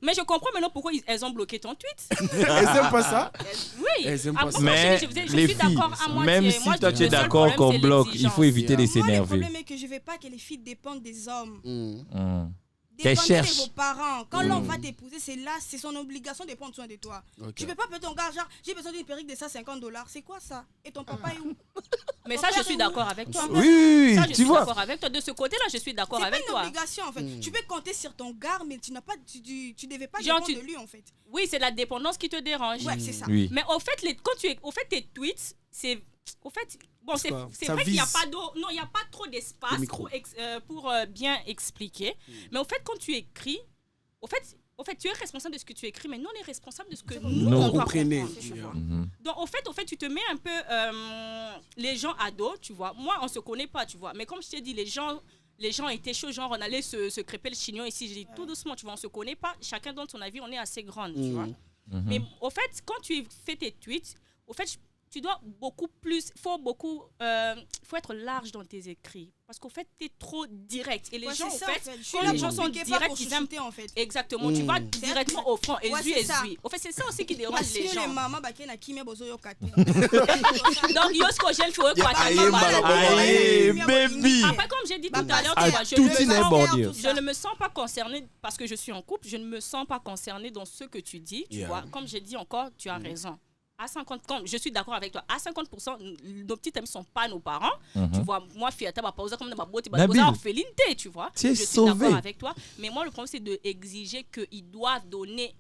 [SPEAKER 1] Mais je comprends maintenant pourquoi elles ont bloqué ton tweet.
[SPEAKER 3] Elles n'aiment pas ça.
[SPEAKER 1] Oui.
[SPEAKER 3] Elles aiment pas ça.
[SPEAKER 4] Mais les filles, même si toi tu es d'accord qu'on bloque, il faut éviter de s'énerver.
[SPEAKER 2] Le problème est que je ne veux pas que les filles dépendent des hommes.
[SPEAKER 4] Qu'elles
[SPEAKER 2] Dépendez
[SPEAKER 4] cherchent.
[SPEAKER 2] de vos parents. Quand l'on va t'épouser, c'est son obligation de prendre soin de toi. Tu ne peux pas payer ton gars, genre, j'ai besoin d'une perruque de ça, $50. C'est quoi ça? Et ton papa est où?
[SPEAKER 1] Mais ça, je suis d'accord avec toi.
[SPEAKER 4] Oui,
[SPEAKER 1] ça, je suis d'accord avec toi. De ce côté-là, je suis d'accord avec toi.
[SPEAKER 2] C'est pas une obligation, en fait. Tu peux compter sur ton gars, mais tu ne devais pas dépendre de lui, en fait.
[SPEAKER 1] Oui, c'est la dépendance qui te dérange.
[SPEAKER 2] Ouais, c'est ça.
[SPEAKER 4] Oui.
[SPEAKER 1] Mais au fait, tes tweets, c'est... Au fait, bon, c'est vrai qu'il n'y a pas il y a pas trop d'espace pour bien expliquer. Mais au fait, quand tu écris, au fait, tu es responsable de ce que tu écris, mais non, on est responsable de ce que nous on comprenez. Donc, au fait, tu te mets un peu les gens à dos, tu vois. Moi, on se connaît pas, tu vois. Mais comme je t'ai dit, les gens étaient chauds, genre on allait se crêper le chignon ici. J'ai dit tout doucement, tu vois, on se connaît pas. Chacun donne son avis, on est assez grande, tu vois. Mais au fait, quand tu fais tes tweets, au fait, tu dois beaucoup plus, faut être large dans tes écrits. Parce qu'au fait, tu es trop direct. Et les gens, quand les gens sont directs, ils aiment.
[SPEAKER 2] En fait.
[SPEAKER 1] Exactement, tu vas directement au front. Et lui. Au fait, c'est ça aussi qui dérange les gens. Donc, Yosko, j'ai le feu.
[SPEAKER 4] Baby.
[SPEAKER 1] Après, comme j'ai dit tout à l'heure, je ne me sens pas concernée parce que je suis en couple. Je ne me sens pas concernée dans ce que tu dis. Tu vois, comme j'ai dit encore, tu as raison. À 50, quand je suis d'accord avec toi, à 50%, nos petites amies ne sont pas nos parents. Tu vois, moi, Fiata, ma pause comme ma beauté, ma orpheline, tu vois. Je suis d'accord avec toi. Mais moi, le problème, c'est d'exiger qu'ils doivent donner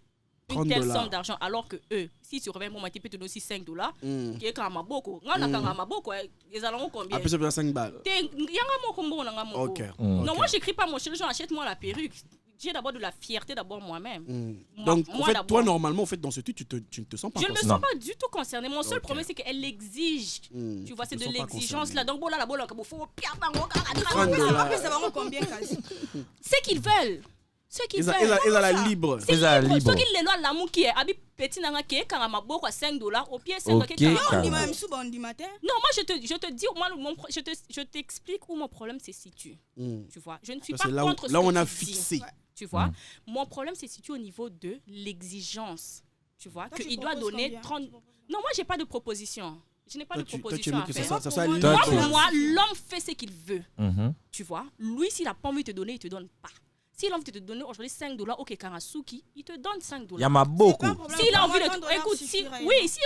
[SPEAKER 1] une telle somme d'argent, alors que eux, si tu reviens, moi, tu peux te donner aussi $5, qui est quand même beaucoup. Ils allons combien?
[SPEAKER 3] Après, ça peut être 5 balles.
[SPEAKER 1] Ok. Non, moi, j'écris pas mon chéri, achète-moi la perruque. J'ai d'abord de la fierté d'abord moi-même.
[SPEAKER 3] Donc, en fait, toi, normalement, en fait, dans ce tweet, tu ne te sens pas
[SPEAKER 1] concernée. Je ne me sens pas du tout concernée. Mon seul problème, c'est qu'elle l'exige. Tu vois, c'est de l'exigence là. Donc, bon, là, il faut c'est qu'ils veulent. Ce qu'ils veulent.
[SPEAKER 3] Ils ont la libre.
[SPEAKER 1] Ils ont la libre. Ce qu'ils veulent, l'amour qui est habillé petit nanga qui est quand même à $5 au pied 5
[SPEAKER 2] OK. Non,
[SPEAKER 1] moi je te dis je t'explique où mon problème se situe. Tu vois, je ne suis pas contre ce
[SPEAKER 3] là on a fixé.
[SPEAKER 1] Tu vois, mon problème se situe au niveau de l'exigence. Tu vois, qu'il doit donner 30. Non, moi j'ai pas de proposition. Je n'ai pas de proposition à faire. Moi, l'homme fait ce qu'il veut. Tu vois, lui s'il a pas envie de te donner, il te donne pas. S'il a envie de te donner aujourd'hui $5, ok, Karasuki, il te donne $5.
[SPEAKER 4] Il y en a beaucoup.
[SPEAKER 1] S'il a envie de écoute, si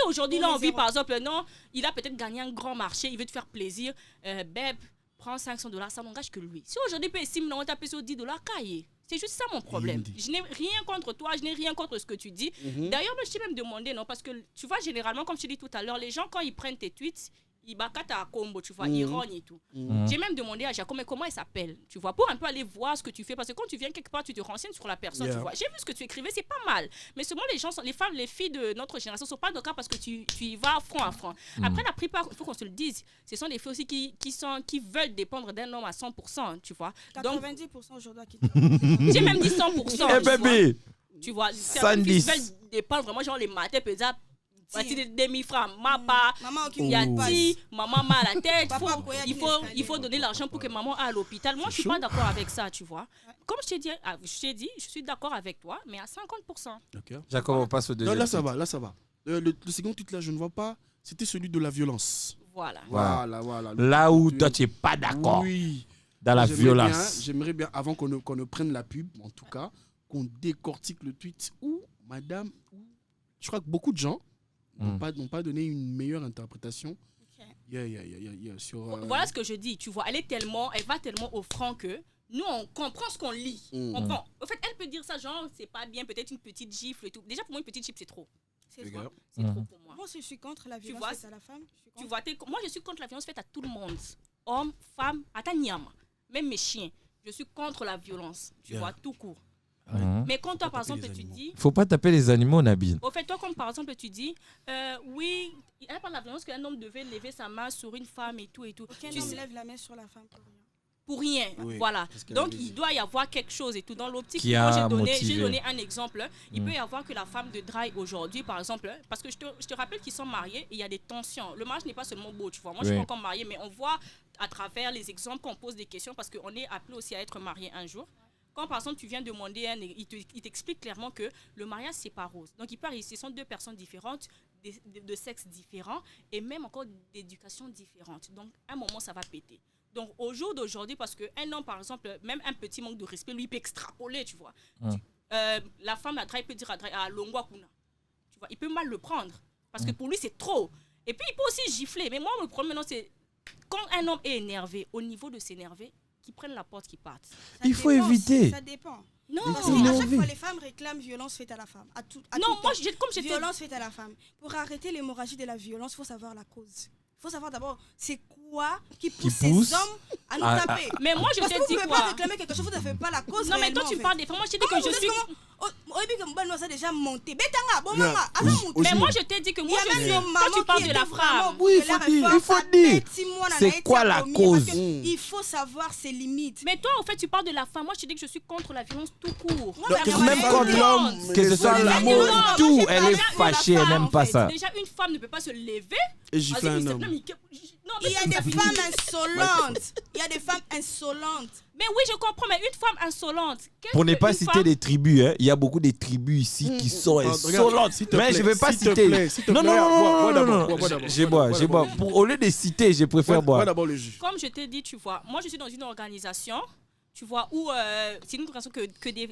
[SPEAKER 1] aujourd'hui il a envie, par exemple, non, il a peut-être gagné un grand marché, il veut te faire plaisir, Beb, prends $500, ça n'engage que lui. Si aujourd'hui il peut estimer, on tape sur $10, cahier. C'est juste ça mon problème. Je n'ai rien contre toi, je n'ai rien contre ce que tu dis. D'ailleurs, je t'ai même demandé, non, parce que tu vois, généralement, comme je t'ai dit tout à l'heure, les gens, quand ils prennent tes tweets, ils bacatent à combo, tu vois, ils rognent et tout. J'ai même demandé à Jacob, mais comment il s'appelle, tu vois, pour un peu aller voir ce que tu fais, parce que quand tu viens quelque part, tu te renseignes sur la personne, tu vois. J'ai vu ce que tu écrivais, c'est pas mal. Mais seulement les gens, les femmes, les filles de notre génération sont pas d'accord parce que tu y vas front à front. Après, la plupart, il faut qu'on se le dise, ce sont des filles aussi qui veulent dépendre d'un homme à 100%, tu vois.
[SPEAKER 2] 90% aujourd'hui.
[SPEAKER 1] J'ai même dit 100%.
[SPEAKER 4] Eh bébé,
[SPEAKER 1] tu vois, certaines filles veulent dépendre vraiment, genre les matins, peut-être. Des demi-francs, il y a dit, maman m'a à la tête, il faut donner l'argent pour que maman aille à l'hôpital. Moi, je suis pas d'accord avec ça, tu vois. Comme je t'ai dit, je suis d'accord avec toi, mais à 50%.
[SPEAKER 3] Okay.
[SPEAKER 4] Jacob, on passe au deuxième.
[SPEAKER 3] Non, là, ça va. Le second tweet, là, je ne vois pas. C'était celui de la violence.
[SPEAKER 1] Voilà.
[SPEAKER 4] Là où toi, tu n'es pas d'accord.
[SPEAKER 3] Oui.
[SPEAKER 4] Dans la violence.
[SPEAKER 3] J'aimerais bien, avant qu'on ne prenne la pub, en tout cas, qu'on décortique le tweet où, madame, je crois que beaucoup de gens n'ont pas donné une meilleure interprétation. Sur,
[SPEAKER 1] Voilà ce que je dis, tu vois, elle va tellement au franc que nous, on comprend ce qu'on lit. En fait, elle peut dire ça, genre, c'est pas bien, peut-être une petite gifle et tout. Déjà, pour moi, une petite gifle, c'est trop. C'est trop pour moi.
[SPEAKER 2] Moi, je suis contre la violence faite à la femme.
[SPEAKER 1] Moi, je suis contre la violence faite à tout le monde. Homme, femme, à ta niama. Même mes chiens. Je suis contre la violence, tu vois, tout court. Mais quand toi, par exemple, tu dis...
[SPEAKER 4] Faut pas taper les animaux, Nabil.
[SPEAKER 1] Au fait, toi, comme par exemple, tu dis, oui, elle parle de la violence qu'un homme devait lever sa main sur une femme et tout et tout.
[SPEAKER 2] Aucun homme lève la main sur la femme
[SPEAKER 1] pour rien. Voilà. Donc, il doit y avoir quelque chose et tout. Dans l'optique,
[SPEAKER 4] moi,
[SPEAKER 1] j'ai donné un exemple. Il peut y avoir que la femme de Dry aujourd'hui, par exemple, parce que je te rappelle qu'ils sont mariés et il y a des tensions. Le mariage n'est pas seulement beau, tu vois. Moi, je suis pas encore mariée, mais on voit à travers les exemples qu'on pose des questions parce qu'on est appelé aussi à être marié un jour. Quand par exemple tu viens demander, il t'explique clairement que le mariage c'est pas rose. Donc ce sont deux personnes différentes, de sexes différents et même encore d'éducation différente. Donc à un moment ça va péter. Donc au jour d'aujourd'hui, parce qu'un homme par exemple, même un petit manque de respect, lui il peut extrapoler, tu vois. La femme la drague peut dire à Longwa Kuna. Tu vois, il peut mal le prendre parce que pour lui c'est trop. Et puis il peut aussi gifler. Mais moi le problème maintenant c'est quand un homme est énervé, au niveau de s'énerver, qui prennent la porte, qui partent.
[SPEAKER 4] Il faut éviter.
[SPEAKER 2] Ça dépend.
[SPEAKER 1] Non,
[SPEAKER 2] parce qu'à chaque fois, les femmes réclament violence faite à la femme.
[SPEAKER 1] Comme j'étais...
[SPEAKER 2] Violence faite à la femme. Pour arrêter l'hémorragie de la violence, il faut savoir la cause. Il faut savoir d'abord, c'est quoi qui pousse ces hommes à nous taper.
[SPEAKER 1] Mais moi, je te dis quoi.
[SPEAKER 2] Parce que vous ne pouvez pas réclamer quelque chose, vous ne faites pas la cause.
[SPEAKER 1] Non, mais toi, tu parles des femmes. Moi, je te dis que je suis...
[SPEAKER 2] ça a déjà monté.
[SPEAKER 1] Mais moi, je t'ai dit que moi, je suis... Quand tu parles de la femme...
[SPEAKER 4] Oui, il faut dire. C'est quoi la cause?
[SPEAKER 2] Il faut savoir ses limites.
[SPEAKER 1] Mais toi, en fait, tu parles de la femme. Moi, je te dis que je suis contre la violence tout court.
[SPEAKER 4] Même contre l'homme, que ce soit l'amour, tout, elle est fâchée, elle n'aime pas ça.
[SPEAKER 1] Déjà, une femme ne peut pas se lever
[SPEAKER 3] et gifler un homme.
[SPEAKER 2] Il y a des femmes insolentes. Il y a des femmes insolentes.
[SPEAKER 1] Mais oui, je comprends, mais une femme insolente.
[SPEAKER 4] Pour ne pas citer des tribus, il y a beaucoup de tribus ici qui sont insolentes. Mais je ne vais pas citer. Non. Je bois. Au lieu de citer, je préfère boire.
[SPEAKER 1] Comme je t'ai dit, tu vois, moi je suis dans une organisation, tu vois, où c'est une organisation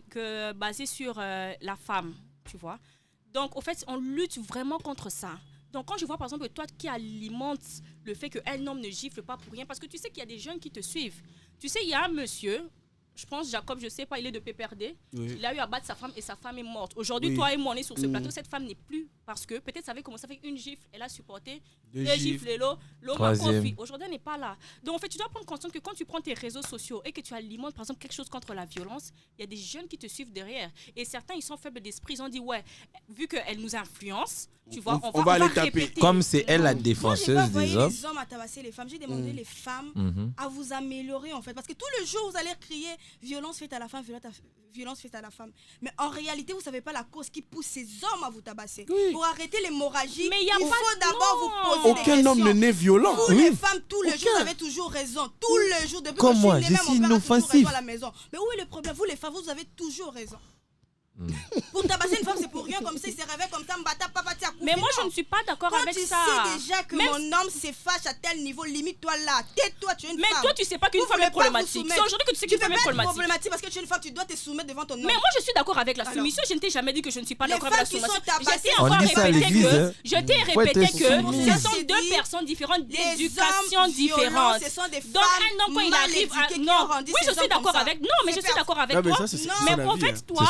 [SPEAKER 1] que basée sur la femme, tu vois. Donc, au fait, on lutte vraiment contre ça. Donc, quand je vois, par exemple, toi qui alimente le fait qu'un homme ne gifle pas pour rien, parce que tu sais qu'il y a des jeunes qui te suivent. Tu sais, il y a un monsieur, je pense, Jacob, je sais pas, il est de PPRD. Oui. Il a eu à battre sa femme et sa femme est morte. Aujourd'hui, toi et moi, on est sur ce plateau. Cette femme n'est plus parce que peut-être ça avait commencé avec une gifle. Elle a supporté deux gifles. Aujourd'hui, elle n'est pas là. Donc, en fait, tu dois prendre conscience que quand tu prends tes réseaux sociaux et que tu alimentes, par exemple, quelque chose contre la violence, il y a des jeunes qui te suivent derrière. Et certains, ils sont faibles d'esprit. Ils ont dit, ouais, vu qu'elle nous influence, tu vois, on va aller taper. Répéter.
[SPEAKER 4] Comme c'est elle la défenseuse des hommes.
[SPEAKER 2] Les hommes à tabasser les femmes. J'ai demandé les femmes à vous améliorer, en fait. Parce que tout le jour, vous allez crier violence faite à la femme, violence faite à la femme. Mais en réalité, vous ne savez pas la cause qui pousse ces hommes à vous tabasser. Oui. Pour arrêter l'hémorragie, il faut d'abord vous poser des questions.
[SPEAKER 3] Aucun homme ne naît violent.
[SPEAKER 2] Vous, les femmes, tous les jours, vous avez toujours raison. Tous les jours, depuis
[SPEAKER 4] comme
[SPEAKER 2] que
[SPEAKER 4] moi,
[SPEAKER 2] je suis née,
[SPEAKER 4] inoffensif
[SPEAKER 2] à la maison. Mais où est le problème? Vous, les femmes, vous avez toujours raison. Pour tabasser une femme, c'est pour rien comme ça. Il se réveille comme ça,
[SPEAKER 1] mais moi, je ne suis pas d'accord avec ça.
[SPEAKER 2] Quand tu sais déjà que mon homme se fâche à tel niveau, limite-toi là. Tais-toi, tu es une femme.
[SPEAKER 1] Mais toi, tu sais pas qu'une femme est problématique. C'est aujourd'hui que tu sais qu'une femme est
[SPEAKER 2] problématique parce que tu es une femme, tu dois te soumettre devant ton homme.
[SPEAKER 1] Mais moi, je suis d'accord avec la soumission. Je ne t'ai jamais dit que je ne suis pas d'accord avec la soumission. Je t'ai répété que ce sont deux personnes différentes, d'éducation différente. Donc, un homme, quand il arrive à. Non, oui, je suis d'accord avec. Non, mais je suis d'accord avec toi. Mais en fait, toi.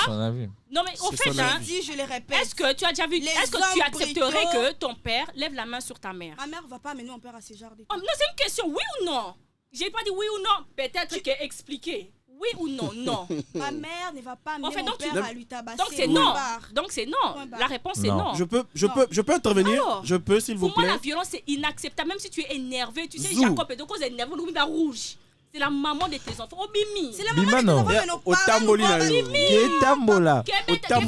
[SPEAKER 1] Non, mais au fait,
[SPEAKER 2] je le répète.
[SPEAKER 1] Est-ce que tu as déjà vu. Est-ce que tu accepterais que ton père lève la main sur ta mère?
[SPEAKER 2] Ma mère va pas amener mon père à ce genre de
[SPEAKER 1] choses. Non, c'est une question, oui ou non? J'ai pas dit oui ou non. Peut-être que expliquer. Oui ou non? Non.
[SPEAKER 2] Ma mère ne va pas amener mon père à lui tabasser.
[SPEAKER 1] Donc c'est non. Donc c'est non. La réponse est non.
[SPEAKER 3] Je peux intervenir. Alors, je peux, s'il vous plaît.
[SPEAKER 1] Pour moi, la violence, c'est inacceptable. Même si tu es énervé, tu sais, Jacob est donc énervé, on va rouge. C'est la maman de tes enfants. Oh, Bimi.
[SPEAKER 2] C'est la maman de tes enfants, mais nos
[SPEAKER 3] parents. Au tambolina.
[SPEAKER 4] Au tambola.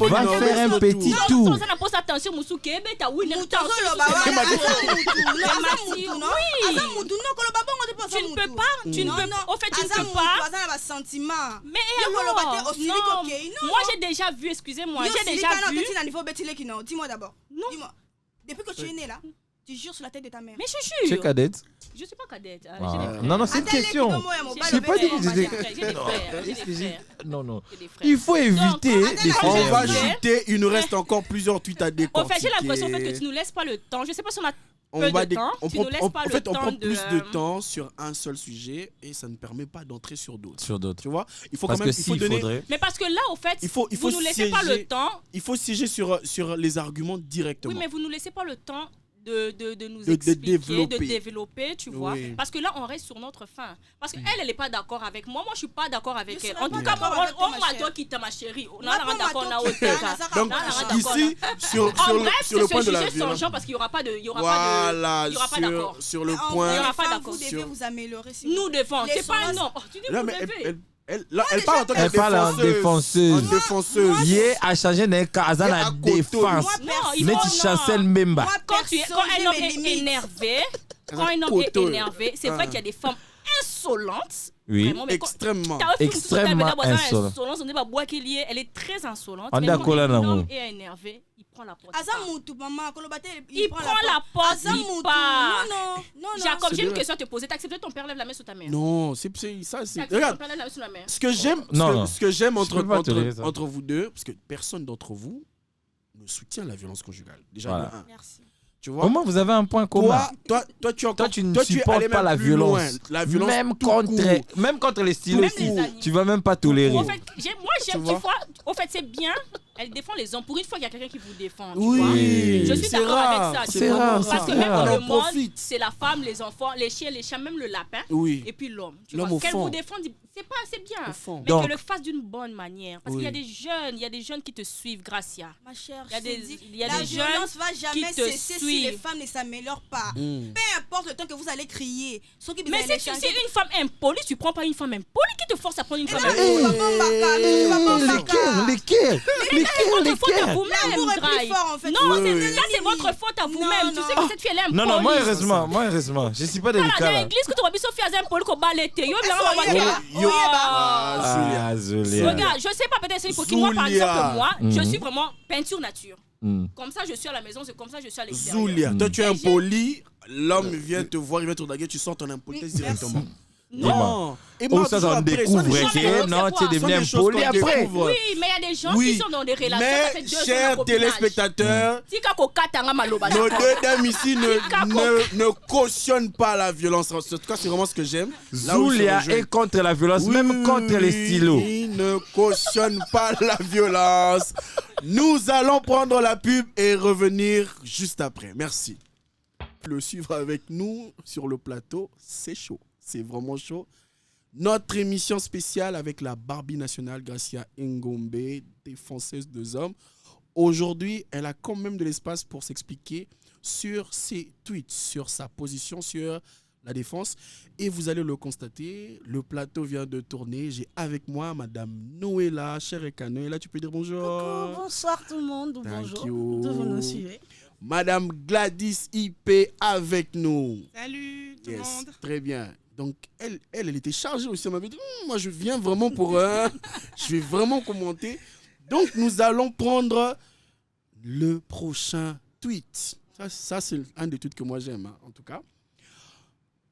[SPEAKER 4] Va faire un petit tour.
[SPEAKER 1] Ça n'a pas attention, Moussou. Kebe, t'as oui,
[SPEAKER 2] tu ne peux pas. Tu ne peux pas.
[SPEAKER 1] Au fait, tu ne peux pas. Mais non. Moi, j'ai déjà vu, excusez-moi. J'ai déjà vu.
[SPEAKER 2] Dis-moi d'abord. Dis-moi. Depuis que tu es né là, tu jures sur la tête de ta mère.
[SPEAKER 1] Mais je jure.
[SPEAKER 4] Tu es cadette?
[SPEAKER 1] Je suis pas cadette.
[SPEAKER 4] Non, c'est une question. Je n'ai pas dit que j'étais. Non. Il faut éviter.
[SPEAKER 3] On va chuter. Il nous reste encore plusieurs tweets à décortiquer.
[SPEAKER 1] En fait, j'ai l'impression que tu nous laisses pas le temps. Je sais pas si on a peu de temps.
[SPEAKER 3] En fait, on prend plus de temps sur un seul sujet et ça ne permet pas d'entrer sur d'autres. Tu vois, il faut quand même.
[SPEAKER 1] Faudrait. Mais parce que là, au fait, vous nous laissez pas le temps.
[SPEAKER 3] Il faut siéger sur les arguments directement.
[SPEAKER 1] Oui, mais vous nous laissez pas le temps de nous expliquer, de développer, tu vois. Oui. Parce que là, on reste sur notre fin. Parce qu'elle, elle n'est pas d'accord avec moi. Moi, je ne suis pas d'accord avec elle. En tout cas, on m'a dit quitte ma chérie. On a d'accord, on a autre cas.
[SPEAKER 3] Donc, ici, sur le point de la violence.
[SPEAKER 1] Parce qu'il n'y aura pas de... Il n'y
[SPEAKER 3] aura pas d'accord. Sur le point...
[SPEAKER 2] Il n'y aura pas d'accord. Vous devez vous améliorer.
[SPEAKER 1] Nous devons. C'est pas un nom. Tu dis vous devez.
[SPEAKER 3] Elle parle en défenseuse.
[SPEAKER 4] Hier, à changer d'un cas, à la défense. Mais tu chancelles même pas.
[SPEAKER 1] Quand un homme est énervé, c'est vrai qu'il y a des femmes insolentes.
[SPEAKER 4] Oui,
[SPEAKER 1] vraiment,
[SPEAKER 3] extrêmement
[SPEAKER 4] insolente.
[SPEAKER 1] Elle est très insolente.
[SPEAKER 4] On est d'accord là,
[SPEAKER 1] l'homme est énervé, il prend la porte. Il prend la porte, il part. Non. Jacob, j'ai une question à te poser. T'as accepté ton père lève la main sur ta mère?
[SPEAKER 3] Non, c'est ça. Regarde, ce que j'aime entre vous deux, parce que personne d'entre vous ne soutient la violence conjugale. Déjà,
[SPEAKER 2] merci.
[SPEAKER 3] Tu vois?
[SPEAKER 4] Au moins, vous avez un point commun.
[SPEAKER 3] Toi,
[SPEAKER 4] tu ne supportes pas la violence. Même contre les stylos aussi. Tu vas même pas tolérer.
[SPEAKER 1] En fait, moi, j'aime des fois. En fait, c'est bien. Elle défend les hommes. Pour une fois, il y a quelqu'un qui vous défend.
[SPEAKER 3] Oui.
[SPEAKER 1] Je suis d'accord avec ça.
[SPEAKER 4] C'est rare.
[SPEAKER 1] Parce que même dans le monde, c'est la femme, les enfants, les chiens, les chats, même le lapin.
[SPEAKER 3] Oui.
[SPEAKER 1] Et puis l'homme.
[SPEAKER 3] Qu'elle
[SPEAKER 1] vous défende, c'est bien. Mais que le fasse d'une bonne manière. Parce qu'il y a des jeunes qui te suivent, Gracia.
[SPEAKER 2] Ma chère,
[SPEAKER 1] il y a
[SPEAKER 2] la
[SPEAKER 1] des jeunes
[SPEAKER 2] violence va jamais cesser si les
[SPEAKER 1] suivent.
[SPEAKER 2] femmes ne s'améliorent pas. Peu importe le temps que vous allez crier.
[SPEAKER 1] Mais si tu sais une femme impolie, tu prends pas une femme impolie qui te force à prendre une femme impolie.
[SPEAKER 4] Lesquels
[SPEAKER 1] faute à vous-même, Graille. Non, ça c'est votre faute à vous-même. Tu sais que cette fille elle est impolie.
[SPEAKER 4] Non, moi heureusement, je suis pas délicat.
[SPEAKER 1] Dans l'église que tu vas biso faire impoli ko balete. Regarde, je sais pas peut-être c'est pour qui moi par exemple je suis vraiment peinture nature. Comme ça je suis à la maison, c'est comme ça je suis à l'extérieur.
[SPEAKER 3] Zulia, toi tu es impoli, l'homme vient te voir, il vient te draguer, tu sors ton impolitesse directement.
[SPEAKER 4] Non. Ça on découvre que non, tu es devenu impoli après.
[SPEAKER 1] Oui, mais il y a des gens qui sont dans des relations.
[SPEAKER 3] Mais chers téléspectateurs, nos deux dames ici ne cautionnent pas la violence. En tout cas, c'est vraiment ce que j'aime.
[SPEAKER 4] Zulia est contre la violence, même contre les stylos.
[SPEAKER 3] Ils ne cautionnent pas la violence. Nous allons prendre la pub et revenir juste après. Merci. Le suivre avec nous sur le plateau, c'est chaud. C'est vraiment chaud. Notre émission spéciale avec la Barbie nationale, Gracia Ngombe, défenseuse des hommes. Aujourd'hui, elle a quand même de l'espace pour s'expliquer sur ses tweets, sur sa position, sur la défense. Et vous allez le constater, le plateau vient de tourner. J'ai avec moi Madame Noëlla, chère Eka. Noëlla, tu peux dire bonjour.
[SPEAKER 5] Coucou, bonsoir tout le monde.
[SPEAKER 3] Bonjour.
[SPEAKER 5] D'où vous nous suivez.
[SPEAKER 3] Madame Gladys IP avec nous.
[SPEAKER 5] Salut tout le monde.
[SPEAKER 3] Très bien. Donc, elle était chargée aussi. Elle m'avait dit, moi, je viens vraiment pour... je vais vraiment commenter. Donc, nous allons prendre le prochain tweet. Ça c'est un des tweets que moi j'aime, hein, en tout cas.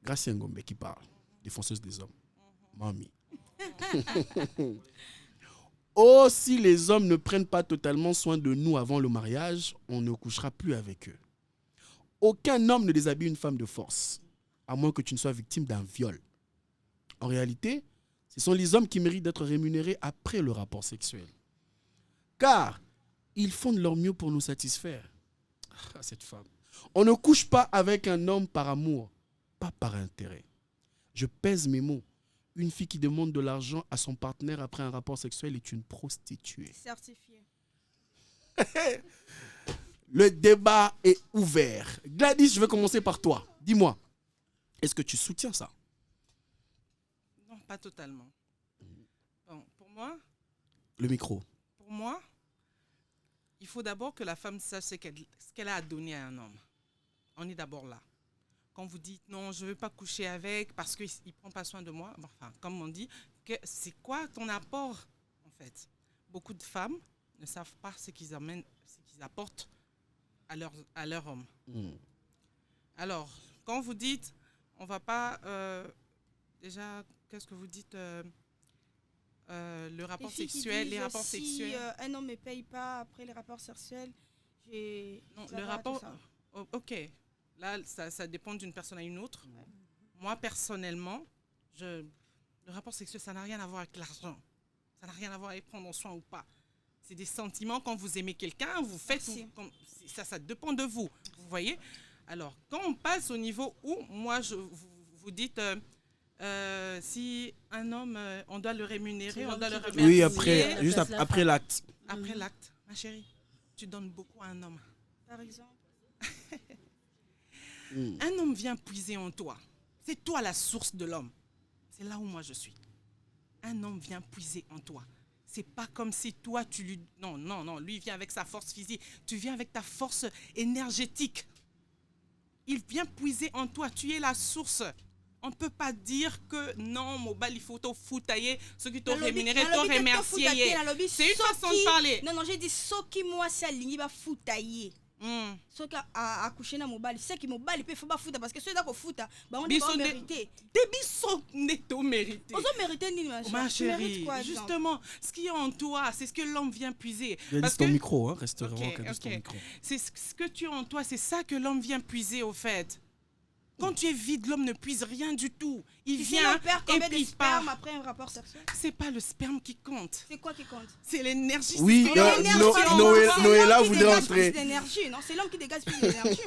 [SPEAKER 3] Gracia Ngombe qui parle, défenseuse des hommes. Mamie. Oh, si les hommes ne prennent pas totalement soin de nous avant le mariage, on ne couchera plus avec eux. Aucun homme ne déshabille une femme de force, à moins que tu ne sois victime d'un viol. En réalité, ce sont les hommes qui méritent d'être rémunérés après le rapport sexuel. Car ils font de leur mieux pour nous satisfaire. Ah, cette femme. On ne couche pas avec un homme par amour, pas par intérêt. Je pèse mes mots. Une fille qui demande de l'argent à son partenaire après un rapport sexuel est une prostituée.
[SPEAKER 2] Certifié.
[SPEAKER 3] Le débat est ouvert. Gladys, je vais commencer par toi. Dis-moi, est-ce que tu soutiens ça?
[SPEAKER 5] Non, pas totalement. Bon, pour moi...
[SPEAKER 3] Le micro.
[SPEAKER 5] Pour moi, il faut d'abord que la femme sache ce qu'elle a à donner à un homme. On est d'abord là. Quand vous dites non, je ne veux pas coucher avec parce qu'il ne prend pas soin de moi, enfin, comme on dit, c'est quoi ton apport en fait? Beaucoup de femmes ne savent pas ce qu'ils apportent à leur homme. Alors, quand vous dites, on ne va pas... déjà, qu'est-ce que vous dites le rapport sexuel, les rapports sexuels.
[SPEAKER 2] Si un homme ne me paye pas après les rapports sexuels,
[SPEAKER 5] non, le rapport... Ok. Là, ça dépend d'une personne à une autre. Ouais. Moi, personnellement, le rapport sexuel, ça n'a rien à voir avec l'argent. Ça n'a rien à voir avec prendre soin ou pas. C'est des sentiments. Quand vous aimez quelqu'un, vous faites... Ça dépend de vous. Vous voyez? Alors, quand on passe au niveau où, moi, vous dites... si un homme, on doit le rémunérer, on doit le remercier.
[SPEAKER 3] Oui, après l'acte.
[SPEAKER 5] Après l'acte. Ma chérie, tu donnes beaucoup à un homme.
[SPEAKER 2] Par exemple.
[SPEAKER 5] Un homme vient puiser en toi. C'est toi la source de l'homme. C'est là où moi je suis. Un homme vient puiser en toi. C'est pas comme si toi tu lui... Non, lui vient avec sa force physique. Tu viens avec ta force énergétique. Il vient puiser en toi. Tu es la source. On ne peut pas dire que non, Mobile, il faut te foutailler. Ceux qui t'ont rémunéré, t'ont remercié. C'est une façon de parler.
[SPEAKER 2] Non, j'ai dit ceux qui moi, c'est aligné, va foutailler. Ceux qui a couché dans Mobile, c'est qui Mobile, il faut pas foutre parce que ceux qui ont foutu, on dit qu'on mérite.
[SPEAKER 5] Des bisous netto mérités.
[SPEAKER 2] On ont mérité ni
[SPEAKER 5] ma chérie. Justement, ce qui est en toi, c'est ce que l'homme vient puiser.
[SPEAKER 3] Parce ton micro, hein, reste vraiment ton micro.
[SPEAKER 5] C'est ce que tu as en toi, c'est ça que l'homme vient puiser au fait. Quand tu es vide, l'homme ne puise rien du tout. Il vient et puis il part.
[SPEAKER 2] Après un rapport sexuel.
[SPEAKER 5] C'est pas le sperme qui compte.
[SPEAKER 2] C'est quoi qui compte?
[SPEAKER 5] C'est l'énergie.
[SPEAKER 3] Oui, Noëlla voulait entrer.
[SPEAKER 2] C'est l'homme qui dégage plus d'énergie.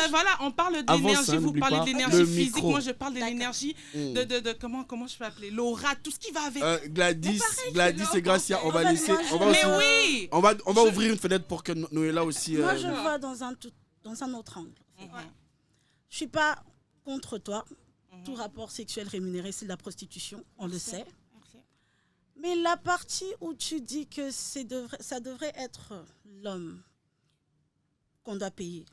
[SPEAKER 5] Voilà, on parle d'énergie, vous parlez de l'énergie physique, moi je parle de l'énergie de comment je peux appeler l'aura, tout ce qui va avec.
[SPEAKER 3] Gladys et Gracia, on va laisser. On va ouvrir une fenêtre pour que Noëlla aussi.
[SPEAKER 6] Moi je vois dans un autre angle. Je ne suis pas contre toi. Tout rapport sexuel rémunéré, c'est de la prostitution, on le sait. Mais la partie où tu dis que ça devrait être l'homme qu'on doit payer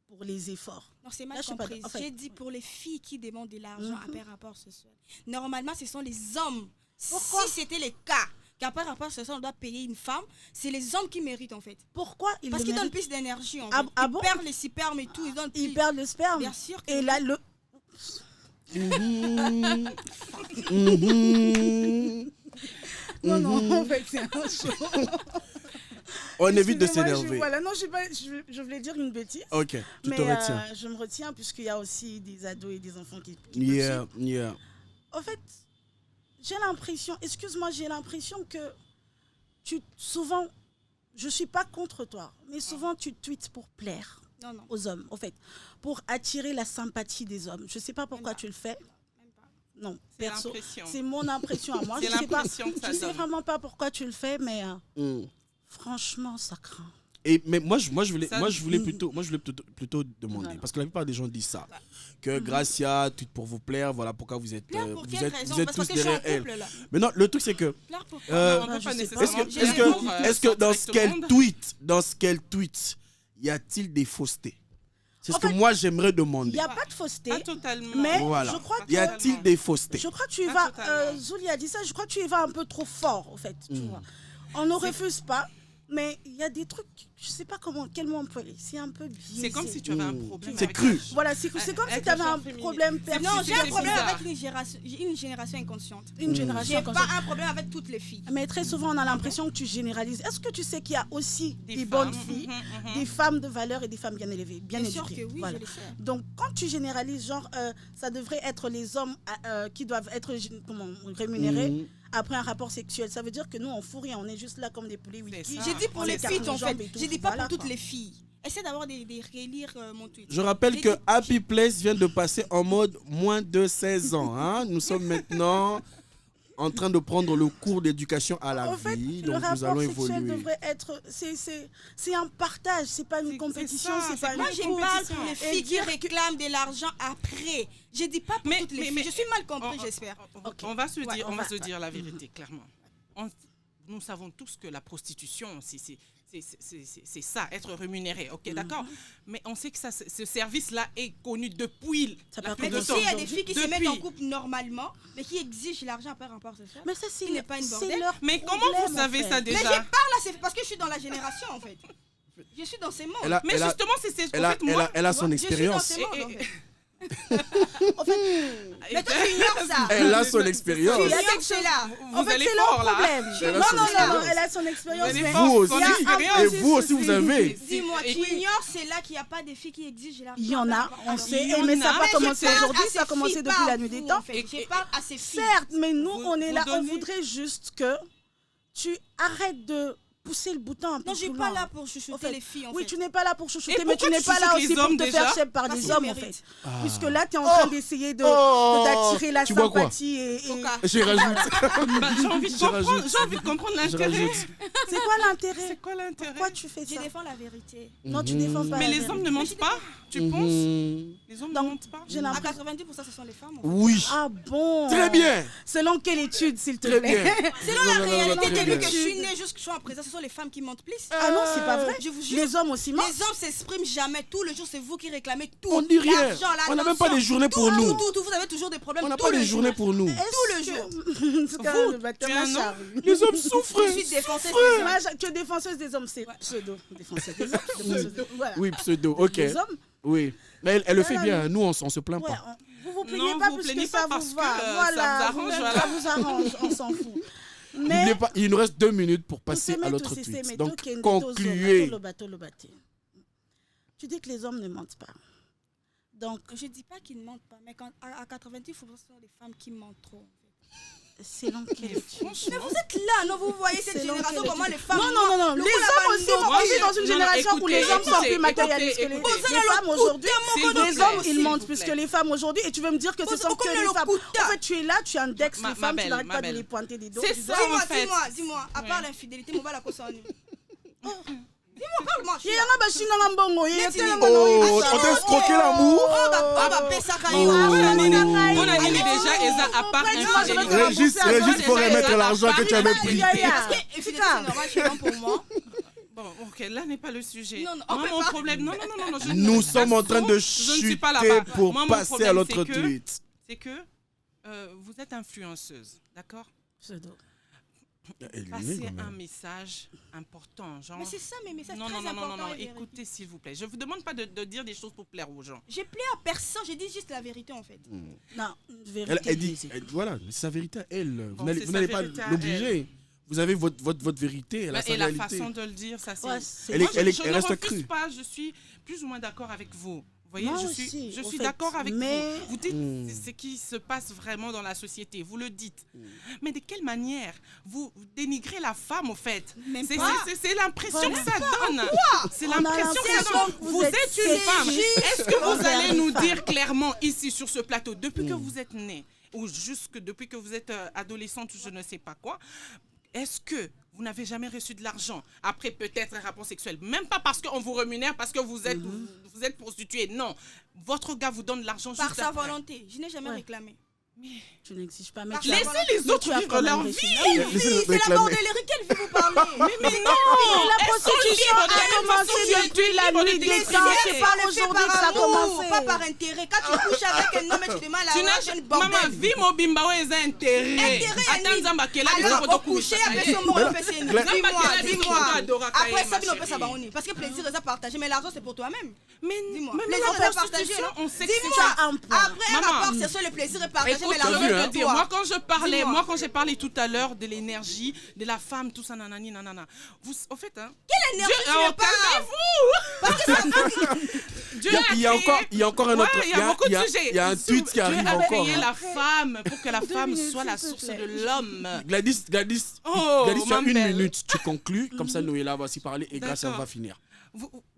[SPEAKER 6] pour les efforts.
[SPEAKER 2] Non, c'est mal compris. J'ai dit pour les filles qui demandent de l'argent après rapport sexuel. Normalement, ce sont les hommes. Pourquoi? Si c'était le cas, qu'après rapport sexuel, on doit payer une femme, c'est les hommes qui méritent en fait.
[SPEAKER 6] Pourquoi?
[SPEAKER 2] Parce qu'ils donnent plus d'énergie en fait. Ils perdent les spermes et tout.
[SPEAKER 6] Ils perdent le sperme.
[SPEAKER 2] Bien sûr.
[SPEAKER 6] Et là, le... Non, en fait, c'est un show.
[SPEAKER 3] On évite de s'énerver.
[SPEAKER 6] Voilà, non, je voulais dire une bêtise.
[SPEAKER 3] Ok, tu te retiens.
[SPEAKER 6] Je me retiens puisqu'il y a aussi des ados et des enfants qui En fait, j'ai l'impression que souvent, je ne suis pas contre toi, mais souvent tu tweets pour plaire aux hommes, en fait, pour attirer la sympathie des hommes. Je ne sais pas pourquoi tu le fais. Non, perso, c'est mon impression à moi. Je ne sais vraiment pas pourquoi tu le fais, mais franchement, ça craint.
[SPEAKER 3] Mais moi je voulais plutôt demander, parce que la plupart des gens disent ça, que Gracia tweet pour vous plaire, voilà pourquoi vous êtes tous derrière elle. Mais non, le truc c'est que est-ce que dans ce qu'elle tweet, y a-t-il des faussetés? C'est ce que moi j'aimerais demander.
[SPEAKER 6] Il n'y a pas de fausseté.
[SPEAKER 5] Pas totalement.
[SPEAKER 6] Mais
[SPEAKER 3] voilà.
[SPEAKER 6] je crois que...
[SPEAKER 3] Y a-t-il des faussetés?
[SPEAKER 6] Je crois que tu y vas... Zouli a dit ça, je crois que tu y vas un peu trop fort, en fait. Tu vois. On ne refuse pas. Mais il y a des trucs, je ne sais pas quel mot employer. C'est un peu biaisé.
[SPEAKER 5] C'est comme si tu avais un problème.
[SPEAKER 3] C'est cru.
[SPEAKER 6] Voilà, c'est comme si tu avais un problème personnel.
[SPEAKER 2] Non, j'ai un problème avec une génération inconsciente.
[SPEAKER 6] Une génération
[SPEAKER 2] inconsciente. J'ai pas un problème avec toutes les filles.
[SPEAKER 6] Mais très souvent, on a l'impression que tu généralises. Est-ce que tu sais qu'il y a aussi des bonnes filles, des femmes de valeur et des femmes bien élevées, bien éduquées?
[SPEAKER 2] Bien sûr que oui,
[SPEAKER 6] voilà.
[SPEAKER 2] je le sais.
[SPEAKER 6] Donc, quand tu généralises, genre, ça devrait être les hommes qui doivent être rémunérés après un rapport sexuel. Ça veut dire que nous, on fout rien. On est juste là comme des poulets whisky.
[SPEAKER 2] J'ai dit pour les filles, en fait. J'ai dit pas pour toutes les filles. Essaie d'avoir des relire mon tweet.
[SPEAKER 3] Je rappelle que Happy Place vient de passer en mode moins de 16 ans. Hein. Nous sommes maintenant en train de prendre le cours d'éducation à la vie. Donc nous allons évoluer.
[SPEAKER 6] Devrait être, c'est un partage, c'est pas une compétition, c'est pas une
[SPEAKER 2] Moi, je parle pour les filles qui réclament de l'argent après. Je dis pas pour toutes les filles. Je suis mal compris, j'espère.
[SPEAKER 5] On va se dire la vérité, clairement. Nous savons tous que la prostitution, c'est ça, être rémunéré, ok, d'accord. Mais on sait que ce service-là est connu depuis la
[SPEAKER 2] plus de temps. Il y a des filles qui se mettent en couple normalement, mais qui exigent l'argent après rapport sexuel.
[SPEAKER 6] Mais ça, c'est
[SPEAKER 2] pas une bordel.
[SPEAKER 5] Mais comment vous savez ça déjà?
[SPEAKER 2] Mais je parle là, c'est parce que je suis dans la génération en fait. Je suis dans ces mondes.
[SPEAKER 5] Mais justement, c'est en fait moi.
[SPEAKER 3] Elle a son expérience.
[SPEAKER 2] En fait, mais toi tu ignores ça.
[SPEAKER 3] Elle a son expérience.
[SPEAKER 2] Tu ignores cela.
[SPEAKER 5] Vous allez fort là.
[SPEAKER 6] Non, elle a son expérience.
[SPEAKER 3] Vous aussi, et vous aussi vous avez.
[SPEAKER 2] Dis-moi, tu ignores cela qu'il n'y a pas des filles qui exigent l'argent.
[SPEAKER 6] Il y en a, on sait, mais ça n'a pas commencé aujourd'hui, ça a commencé depuis la nuit des temps.
[SPEAKER 2] Je parle à ces filles.
[SPEAKER 6] Certes, mais nous on est là, on voudrait juste que tu arrêtes de pousser le bouton un peu.
[SPEAKER 2] Non, je suis pas là pour chouchouter les filles.
[SPEAKER 6] Oui, tu n'es pas là pour chouchouter, mais tu n'es pas là aussi pour te faire chèvre par des hommes en fait. Puisque là, tu es en train d'essayer d'attirer la sympathie et.
[SPEAKER 3] Je rajoute.
[SPEAKER 5] J'ai envie de comprendre l'intérêt.
[SPEAKER 6] C'est quoi l'intérêt?
[SPEAKER 5] C'est quoi l'intérêt?
[SPEAKER 6] Pourquoi tu fais ça?
[SPEAKER 2] Je défends la vérité.
[SPEAKER 6] Non, tu défends pas.
[SPEAKER 5] Mais les hommes ne mentent pas, tu penses? Les hommes ne mentent pas?
[SPEAKER 2] À 90%, ce sont les femmes.
[SPEAKER 3] Oui.
[SPEAKER 6] Ah bon?
[SPEAKER 3] Très bien.
[SPEAKER 6] Selon quelle étude, s'il te plaît?
[SPEAKER 2] Selon la réalité, depuis que je suis née jusqu'à présent, ce sont les femmes qui mentent plus.
[SPEAKER 6] Ah non, c'est pas vrai.
[SPEAKER 2] Je vous jure.
[SPEAKER 6] Les hommes aussi mentent.
[SPEAKER 2] Les hommes s'expriment jamais. Tout le jour, c'est vous qui réclamez tout.
[SPEAKER 3] On dit rien. On n'a même pas des journées pour nous.
[SPEAKER 2] Tout, vous avez toujours des problèmes.
[SPEAKER 3] On n'a pas des journées pour nous.
[SPEAKER 2] Tout le jour.
[SPEAKER 3] Les hommes souffrent.
[SPEAKER 2] Je suis défenseuse
[SPEAKER 6] des hommes. Tu es défenseuse des hommes, c'est pseudo. Défenseuse des hommes.
[SPEAKER 3] Oui, pseudo, ok. Oui. Mais elle le fait bien. Nous, on se plaint pas.
[SPEAKER 6] Vous vous plaignez pas parce que ça vous va. Voilà, ça vous arrange, on s'en fout.
[SPEAKER 3] N'oubliez pas, il nous reste 2 minutes pour passer à l'autre tweet. Donc, concluez.
[SPEAKER 6] Tu dis que les hommes ne mentent pas. Donc,
[SPEAKER 2] je ne dis pas qu'ils ne mentent pas, mais à 90%, ce sont les femmes qui mentent trop.
[SPEAKER 6] C'est long qu'elle
[SPEAKER 2] Mais vous êtes là, non? Vous voyez cette génération, comment les femmes.
[SPEAKER 6] Non. Les hommes aussi, on vit dans une génération où les hommes sont plus matérialistes que les femmes aujourd'hui. Les hommes, ils mentent plus que les femmes aujourd'hui. Et tu veux me dire que ce sont que les femmes. En fait, tu es là, tu indexes les femmes, tu n'arrêtes pas de les pointer des doigts.
[SPEAKER 5] C'est ça, en fait.
[SPEAKER 2] Dis-moi, à part l'infidélité, mon bala cosa. Dis-moi, parle-moi.
[SPEAKER 3] On t'a escroqué l'amour.
[SPEAKER 5] On a dit déjà, à part
[SPEAKER 3] Régis, faut remettre l'argent que tu avais pris.
[SPEAKER 2] C'est normal pour moi.
[SPEAKER 5] Bon, ok, là n'est pas le sujet. Non, mon problème, non.
[SPEAKER 3] Nous sommes en train de chuter pour passer à l'autre tweet.
[SPEAKER 5] C'est que vous êtes influenceuse, d'accord? Passez un message important, genre.
[SPEAKER 2] Mais c'est ça, mes messages
[SPEAKER 5] non, écoutez s'il vous plaît. Je vous demande pas de dire des choses pour plaire aux gens.
[SPEAKER 2] J'ai plaît à personne, j'ai dit juste la vérité en fait.
[SPEAKER 6] Non, vérité.
[SPEAKER 3] Elle dit, voilà, c'est sa vérité à elle. Vous n'allez pas l'obliger. Vous avez votre vérité, elle a sa réalité.
[SPEAKER 5] Et la façon de le dire, ça c'est.
[SPEAKER 3] Elle reste
[SPEAKER 5] crue. Je suis plus ou moins d'accord avec vous. Vous voyez, je suis d'accord avec vous. Vous dites ce qui se passe vraiment dans la société. Vous le dites. Mais de quelle manière vous dénigrez la femme, au fait? C'est l'impression que ça donne. C'est l'impression que ça donne. Vous êtes une femme. Est-ce que vous allez nous dire clairement ici sur ce plateau, depuis que vous êtes née, ou jusque depuis que vous êtes adolescente ou je ne sais pas quoi, est-ce que vous n'avez jamais reçu de l'argent après peut-être un rapport sexuel? Même pas parce qu'on vous rémunère, parce que vous êtes prostituée. Non. Votre gars vous donne de l'argent
[SPEAKER 2] par sa volonté. Je n'ai jamais réclamé.
[SPEAKER 6] Tu n'exiges pas. Mais
[SPEAKER 5] laissez les autres vivre leur vie.
[SPEAKER 2] C'est la bordellerie, quelle vie vous parlez?
[SPEAKER 6] Mais non, la prostitution a commencé depuis la nuit des temps. C'est pas aujourd'hui que ça a commencé.
[SPEAKER 2] Pas par intérêt. Quand tu couches avec un homme et tu demandes à la jeune bordel.
[SPEAKER 5] Maman, vie mon bimba, ouais, c'est intérêt.
[SPEAKER 2] Attends,
[SPEAKER 5] Zamba, quelle
[SPEAKER 2] alors, au coucher avec son mot, dis-moi. Après ça, on peut s'abandonner. Parce que plaisir, c'est à partager. Mais l'argent, c'est pour toi-même.
[SPEAKER 5] Mais
[SPEAKER 2] dis-moi.
[SPEAKER 5] Mais
[SPEAKER 2] Plaisir, c'est à partager.
[SPEAKER 5] on sait que
[SPEAKER 2] dis-moi. Après, un rapport, c'est sur le plaisir et partager. Mais l'argent, c'est toi.
[SPEAKER 5] Moi, quand j'ai parlé tout à l'heure de l'énergie, de la femme, tout ça, nanani, nanana. Vous, au fait, hein.
[SPEAKER 2] Quelle énergie tu veux pas? Parce que ça
[SPEAKER 3] il y a encore un autre.
[SPEAKER 5] Il y a beaucoup de sujets.
[SPEAKER 3] Il y a un tweet qui arrive encore.
[SPEAKER 5] Dieu a créé la femme pour que la femme soit la source de l'homme.
[SPEAKER 3] Gladys, tu as 1 minute. Tu conclus. Comme ça, Noéla va aussi parler et grâce à elle va finir.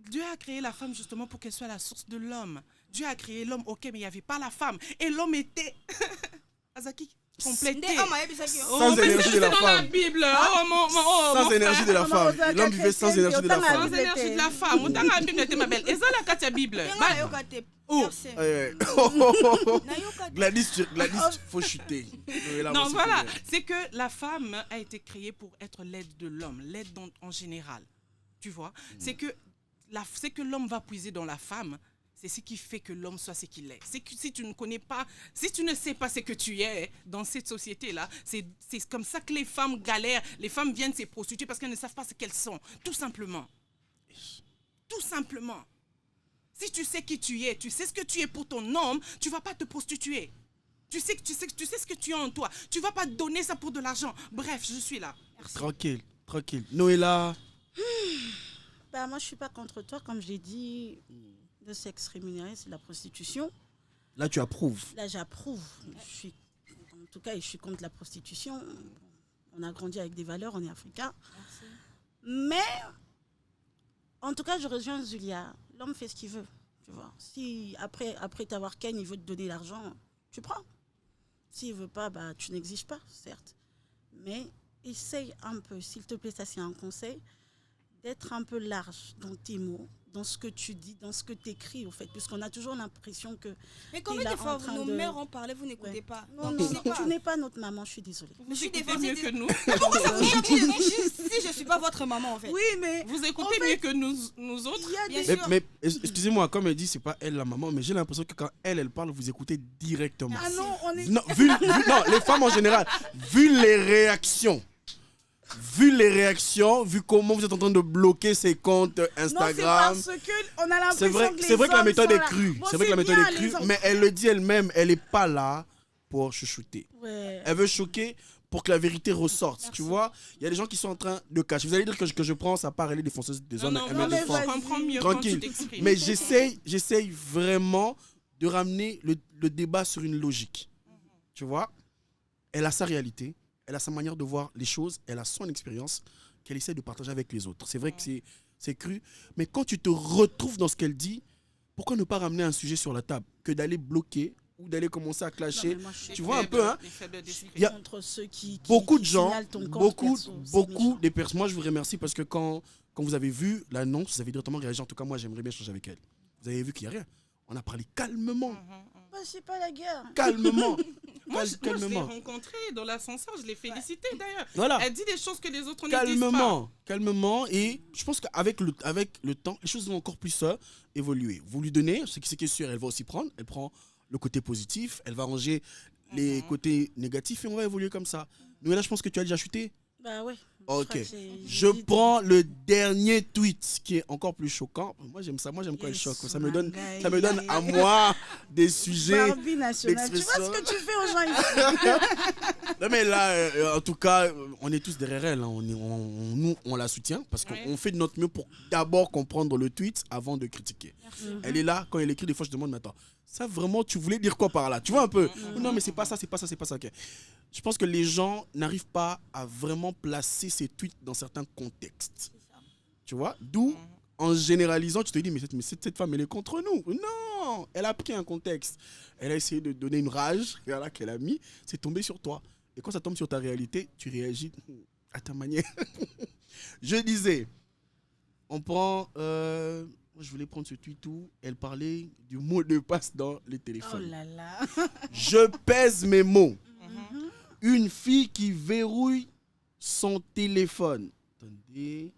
[SPEAKER 5] Dieu a créé la femme justement pour qu'elle soit la source de l'homme. Dieu a créé l'homme, ok, mais il n'y avait pas la femme. Et l'homme était... Azaki, complété.
[SPEAKER 3] Sans énergie de la femme.
[SPEAKER 5] Dans la Bible.
[SPEAKER 3] Sans énergie de la femme. L'homme vivait sans énergie de la femme.
[SPEAKER 5] Sans énergie de la femme. Dans la Bible, était ma belle. Et ça, la Bible.
[SPEAKER 3] Gladys, faut chuter.
[SPEAKER 5] Non, voilà. C'est que la femme a été créée pour être l'aide de l'homme, l'aide en général. Tu vois, c'est que l'homme va puiser dans la femme. C'est ce qui fait que l'homme soit ce qu'il est. C'est que si tu ne connais pas, si tu ne sais pas ce que tu es dans cette société-là, c'est comme ça que les femmes galèrent. Les femmes viennent se prostituer parce qu'elles ne savent pas ce qu'elles sont. Tout simplement. Tout simplement. Si tu sais qui tu es, tu sais ce que tu es pour ton homme, tu ne vas pas te prostituer. Tu sais ce que tu as en toi. Tu ne vas pas donner ça pour de l'argent. Bref, je suis là. Merci.
[SPEAKER 3] Tranquille. Noéla.
[SPEAKER 6] Moi, je ne suis pas contre toi, comme je l'ai dit. Le sexe rémunéré, c'est la prostitution.
[SPEAKER 3] Là, tu approuves.
[SPEAKER 6] Là, j'approuve. En tout cas, je suis contre la prostitution. On a grandi avec des valeurs, on est africain. Merci. Mais, en tout cas, je rejoins Zulia. L'homme fait ce qu'il veut. Tu vois. Si après t'avoir ken, il veut te donner l'argent, tu prends. S'il ne veut pas, tu n'exiges pas, certes. Mais essaye un peu, s'il te plaît, ça c'est un conseil, d'être un peu large dans tes mots, dans ce que tu dis, dans ce que tu écris, au fait, puisqu'on a toujours l'impression que...
[SPEAKER 2] Mais combien de fois nos mères ont parlé, vous n'écoutez pas?
[SPEAKER 6] Non, tu n'es pas notre maman, je suis désolée.
[SPEAKER 5] Vous écoutez mieux que nous.
[SPEAKER 2] Pourquoi ça vous choque si je ne suis pas votre maman, en fait?
[SPEAKER 6] Oui, mais...
[SPEAKER 5] Vous écoutez mieux que nous autres?
[SPEAKER 2] Bien sûr.
[SPEAKER 3] Mais excusez-moi, comme elle dit, c'est pas elle la maman, mais j'ai l'impression que quand elle parle, vous écoutez directement.
[SPEAKER 6] Ah non, on est...
[SPEAKER 3] Non, les femmes en général, vu les réactions, vu comment vous êtes en train de bloquer ses comptes Instagram.
[SPEAKER 6] Non, c'est parce qu'on a l'impression que
[SPEAKER 3] c'est vrai que la méthode est crue.
[SPEAKER 6] Bon,
[SPEAKER 3] c'est vrai que la méthode est crue, mais elle le dit elle-même, elle n'est pas là pour chuchoter.
[SPEAKER 6] Ouais.
[SPEAKER 3] Elle veut choquer pour que la vérité ressorte. Merci. Tu vois, il y a des gens qui sont en train de cacher. Vous allez dire que je prends sa part, elle est défonceuse des hommes.
[SPEAKER 5] Non, mais je comprends mieux.
[SPEAKER 3] Tranquille.
[SPEAKER 5] Quand tu t'exprimes.
[SPEAKER 3] Mais j'essaye vraiment de ramener le débat sur une logique. Tu vois, elle a sa réalité. Elle a sa manière de voir les choses, elle a son expérience qu'elle essaie de partager avec les autres. C'est vrai que c'est cru, mais quand tu te retrouves dans ce qu'elle dit, pourquoi ne pas ramener un sujet sur la table que d'aller bloquer ou d'aller commencer à clasher? Tu vois un peu, hein? Il y a beaucoup de gens, beaucoup des personnes. Moi, je vous remercie parce que quand vous avez vu l'annonce, vous avez directement réagi. En tout cas, moi, j'aimerais bien échanger avec elle. Vous avez vu qu'il n'y a rien. On a parlé calmement.
[SPEAKER 6] C'est pas la guerre.
[SPEAKER 3] Calmement.
[SPEAKER 5] Moi, je l'ai rencontrée dans l'ascenseur, je l'ai félicitée d'ailleurs.
[SPEAKER 3] Voilà.
[SPEAKER 5] Elle dit des choses que les autres ne disent pas.
[SPEAKER 3] Calmement. Et je pense qu'avec le temps, les choses vont encore plus évoluer. Vous lui donnez ce qui est sûr, elle va aussi prendre. Elle prend le côté positif, elle va ranger les côtés négatifs et on va évoluer comme ça. Nous, là, je pense que tu as déjà chuté.
[SPEAKER 6] Bah ouais.
[SPEAKER 3] Ok. Je prends le dernier tweet qui est encore plus choquant. Moi, j'aime ça. Moi, j'aime quand elle choque. Ça me donne à moi des sujets.
[SPEAKER 6] Barbie nationale. Tu vois ce que tu fais aux gens ici.
[SPEAKER 3] Non, mais là, en tout cas, on est tous derrière elle. Hein. Nous, on la soutient parce qu'on fait de notre mieux pour d'abord comprendre le tweet avant de critiquer. Elle est là. Quand elle écrit, des fois, je demande, mais attends, ça vraiment, tu voulais dire quoi par là? Tu vois un peu? Non, mais c'est pas ça. Okay. Je pense que les gens n'arrivent pas à vraiment placer ces tweets dans certains contextes. Tu vois? D'où, en généralisant, tu te dis, mais cette femme, elle est contre nous. Non! Elle a pris un contexte. Elle a essayé de donner une rage qu'elle a mis. C'est tombé sur toi. Et quand ça tombe sur ta réalité, tu réagis à ta manière. Je disais, on prend Moi, je voulais prendre ce tweet où elle parlait du mot de passe dans le téléphone.
[SPEAKER 6] Oh là là.
[SPEAKER 3] Je pèse mes mots. Une fille qui verrouille son téléphone. Attendez.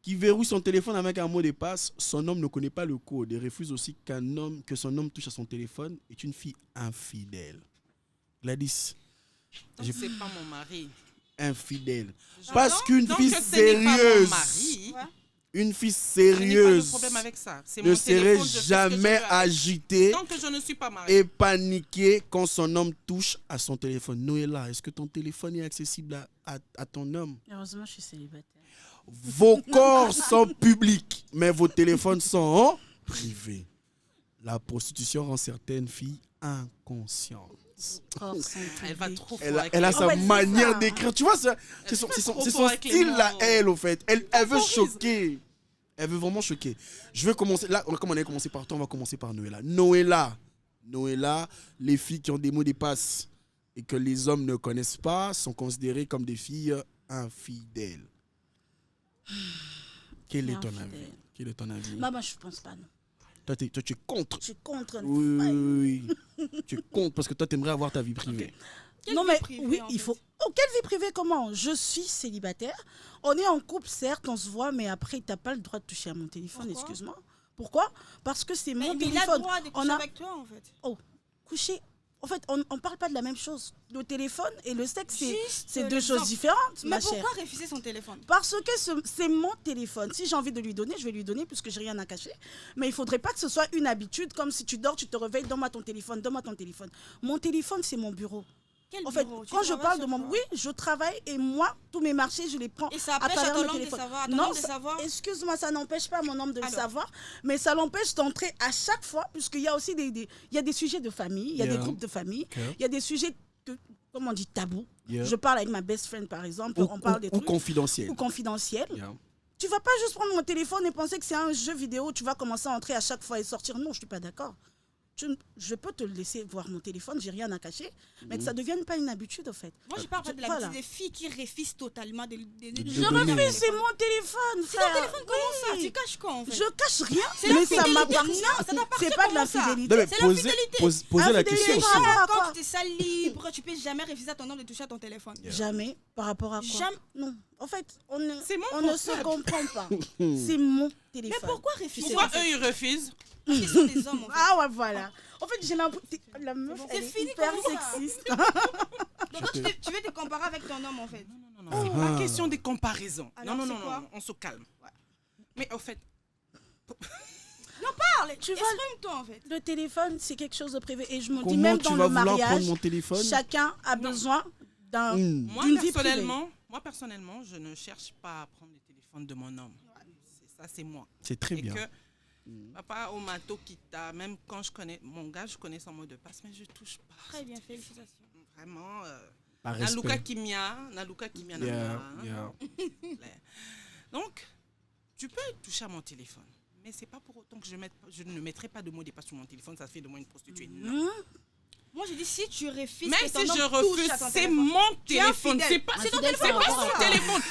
[SPEAKER 3] Qui verrouille son téléphone avec un mot de passe, son homme ne connaît pas le code et refuse aussi que son homme touche à son téléphone, est une fille infidèle. Gladys.
[SPEAKER 5] C'est pas mon mari.
[SPEAKER 3] Infidèle. Parce qu'une fille sérieuse, une fille sérieuse ne serait jamais agitée et paniquée quand son homme touche à son téléphone. Noëlla, est-ce que ton téléphone est accessible à ton homme?
[SPEAKER 6] Heureusement, je suis célibataire.
[SPEAKER 3] Vos corps sont publics, mais vos téléphones sont privés. La prostitution rend certaines filles inconscientes.
[SPEAKER 5] Elle va trop
[SPEAKER 3] elle a sa manière d'écrire. Tu vois, c'est son style là, elle, au fait. Elle veut choquer. Elle veut vraiment choquer. Je vais commencer. Là, comme on a commencé par toi, on va commencer par Noëlla. Noëlla, les filles qui ont des mots de passe et que les hommes ne connaissent pas sont considérées comme des filles infidèles. Quel est ton avis?
[SPEAKER 6] Maman, je ne pense pas, non.
[SPEAKER 3] Toi, tu es contre.
[SPEAKER 6] Je suis contre.
[SPEAKER 3] Oui. Tu es contre parce que toi, tu aimerais avoir ta vie privée.
[SPEAKER 6] Okay. Non, mais oui, il faut. Oh, quelle vie privée, comment? Je suis célibataire. On est en couple, certes, on se voit, mais après, tu n'as pas le droit de toucher à mon téléphone, excuse-moi. Pourquoi? Parce que c'est mon téléphone.
[SPEAKER 2] Il a le droit de coucher avec toi, en fait.
[SPEAKER 6] Oh, coucher. En fait, on ne parle pas de la même chose. Le téléphone et le sexe, c'est deux choses différentes, ma chère.
[SPEAKER 2] Mais pourquoi refuser son téléphone?
[SPEAKER 6] Parce que c'est mon téléphone. Si j'ai envie de lui donner, je vais lui donner puisque j'ai rien à cacher. Mais il ne faudrait pas que ce soit une habitude, comme si tu dors, tu te réveilles, donne-moi ton téléphone, donne-moi ton téléphone. Mon téléphone, c'est mon bureau. En fait, quand je parle de mon... Oui, je travaille et moi, tous mes marchés, je les prends
[SPEAKER 2] et ça à travers mon téléphone.
[SPEAKER 6] Non, excuse-moi, ça n'empêche pas mon homme de le savoir, mais ça l'empêche d'entrer à chaque fois, puisqu'il y a aussi il y a des sujets de famille, il y a des groupes de famille, il y a des sujets, comment on dit, tabous. Je parle avec ma best friend, par exemple, on parle des trucs...
[SPEAKER 3] Ou confidentiels.
[SPEAKER 6] Tu vas pas juste prendre mon téléphone et penser que c'est un jeu vidéo, tu vas commencer à entrer à chaque fois et sortir. Non, je suis pas d'accord. Je peux te laisser voir mon téléphone, j'ai rien à cacher, mais que ça ne devienne pas une habitude, au fait.
[SPEAKER 2] Moi, je parle pas de l'habitude des filles qui refusent totalement de
[SPEAKER 6] je refuse, c'est mon téléphone,
[SPEAKER 2] c'est ton téléphone, comment ça? Tu caches quoi, en fait?
[SPEAKER 6] Je cache rien, mais ça m'appartient. C'est pas de l'infidélité.
[SPEAKER 2] C'est l'infidélité.
[SPEAKER 3] Posez la question.
[SPEAKER 2] Quand tu es seule libre, tu peux jamais refuser à ton homme de toucher à ton téléphone.
[SPEAKER 6] Jamais. Par rapport à quoi?
[SPEAKER 2] Jamais.
[SPEAKER 6] Non. En fait, on ne se comprend pas. C'est mon téléphone.
[SPEAKER 2] Mais pourquoi refuser?
[SPEAKER 5] Pourquoi eux, ils refusent?
[SPEAKER 2] Ils sont des hommes, en fait.
[SPEAKER 6] Ah ouais, voilà. En fait, j'ai l'impression... La meuf, elle est hyper sexiste.
[SPEAKER 2] Donc, tu veux te comparer avec ton homme, en fait?
[SPEAKER 5] Non. C'est pas question de comparaison. Non, on se calme. Mais au fait...
[SPEAKER 2] Non, parle. Exprime-toi, en fait.
[SPEAKER 6] Le téléphone, c'est quelque chose de privé. Et je me dis, même dans le mariage, chacun a besoin d'une vie privée.
[SPEAKER 5] Moi, personnellement, je ne cherche pas à prendre le téléphone de mon homme. Ça, c'est moi.
[SPEAKER 3] C'est très bien.
[SPEAKER 5] Papa au mato qui t'a, même quand je connais mon gars, je connais son mot de passe, mais je touche pas.
[SPEAKER 2] Très bien, félicitations.
[SPEAKER 5] Vraiment.
[SPEAKER 3] Naluka
[SPEAKER 5] Kimia. Donc, tu peux toucher à mon téléphone, mais c'est pas pour autant que je ne mettrai pas de mot de passe sur mon téléphone, ça fait de moi une prostituée. Non.
[SPEAKER 2] Moi, je dis si tu refuses.
[SPEAKER 5] Même si je refuse, c'est mon téléphone. C'est pas ton téléphone.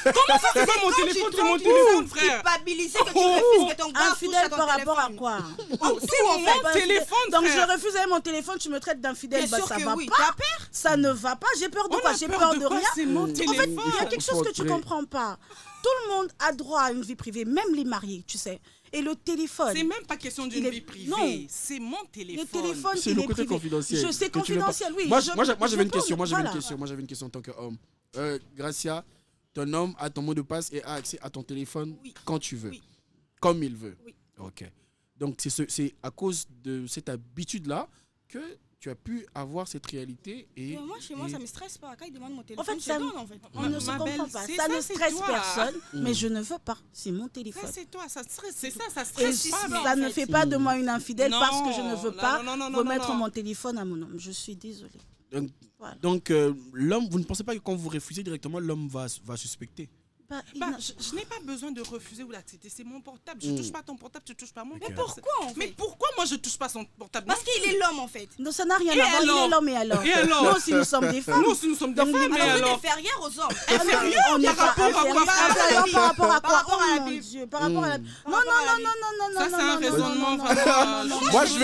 [SPEAKER 5] Comment ça, c'est pas mon téléphone? C'est mon téléphone, frère.
[SPEAKER 2] Culpabiliser que tu refuses que ton gars touche à ton téléphone.
[SPEAKER 6] Infidèle par rapport à quoi?
[SPEAKER 5] C'est mon téléphone.
[SPEAKER 6] Donc je refuse avec mon téléphone, tu me traites d'infidèle. Bah ça va pas. Ça ne va pas. J'ai peur de quoi? J'ai peur de rien.
[SPEAKER 5] C'est mon téléphone.
[SPEAKER 6] En fait, il y a quelque chose que tu comprends pas. Tout le monde a droit à une vie privée, même les mariés, tu sais. Et le téléphone.
[SPEAKER 5] C'est même pas question d'une vie privée. Non. C'est mon téléphone.
[SPEAKER 6] Le téléphone,
[SPEAKER 3] c'est le côté confidentiel.
[SPEAKER 6] Je sais, confidentiel, oui.
[SPEAKER 3] Moi, j'avais une question. Moi, j'avais une question en tant qu'homme. Gracia, ton homme a ton mot de passe et a accès à ton téléphone quand tu veux. Comme il veut.
[SPEAKER 2] Oui.
[SPEAKER 3] Ok. Donc, c'est à cause de cette habitude-là que tu as pu avoir cette réalité. Et
[SPEAKER 2] moi, chez moi, ça ne me stresse pas. Quand il demande mon téléphone,
[SPEAKER 6] en fait, on ne se comprend pas. Ça ne stresse personne, mais je ne veux pas. C'est mon téléphone.
[SPEAKER 5] Ça, c'est toi. Ça stresse. C'est ça, ça
[SPEAKER 6] stresse pas. Ça ne fait pas de moi une infidèle parce que je ne veux pas remettre mon téléphone à mon homme. Je suis désolée.
[SPEAKER 3] Donc l'homme, vous ne pensez pas que quand vous refusez directement, l'homme va suspecter?
[SPEAKER 5] Je n'ai pas besoin de refuser ou d'accepter. C'est mon portable. Je ne touche pas ton portable, tu ne touches pas mon portable.
[SPEAKER 2] Mais pourquoi en fait?
[SPEAKER 5] Mais pourquoi moi je ne touche pas son portable?
[SPEAKER 2] Parce qu'il est l'homme en fait.
[SPEAKER 6] Non, ça n'a rien à voir. Il est l'homme et alors. Nous aussi, nous sommes des femmes.
[SPEAKER 5] Nous aussi, nous sommes des femmes. Mais
[SPEAKER 2] alors
[SPEAKER 5] alors
[SPEAKER 2] vous êtes inférieurs aux hommes.
[SPEAKER 5] Inférieurs par rapport à quoi?
[SPEAKER 6] Par rapport à la Bible. Par rapport à la... Non.
[SPEAKER 5] Ça, c'est un raisonnement vraiment...
[SPEAKER 3] Moi, je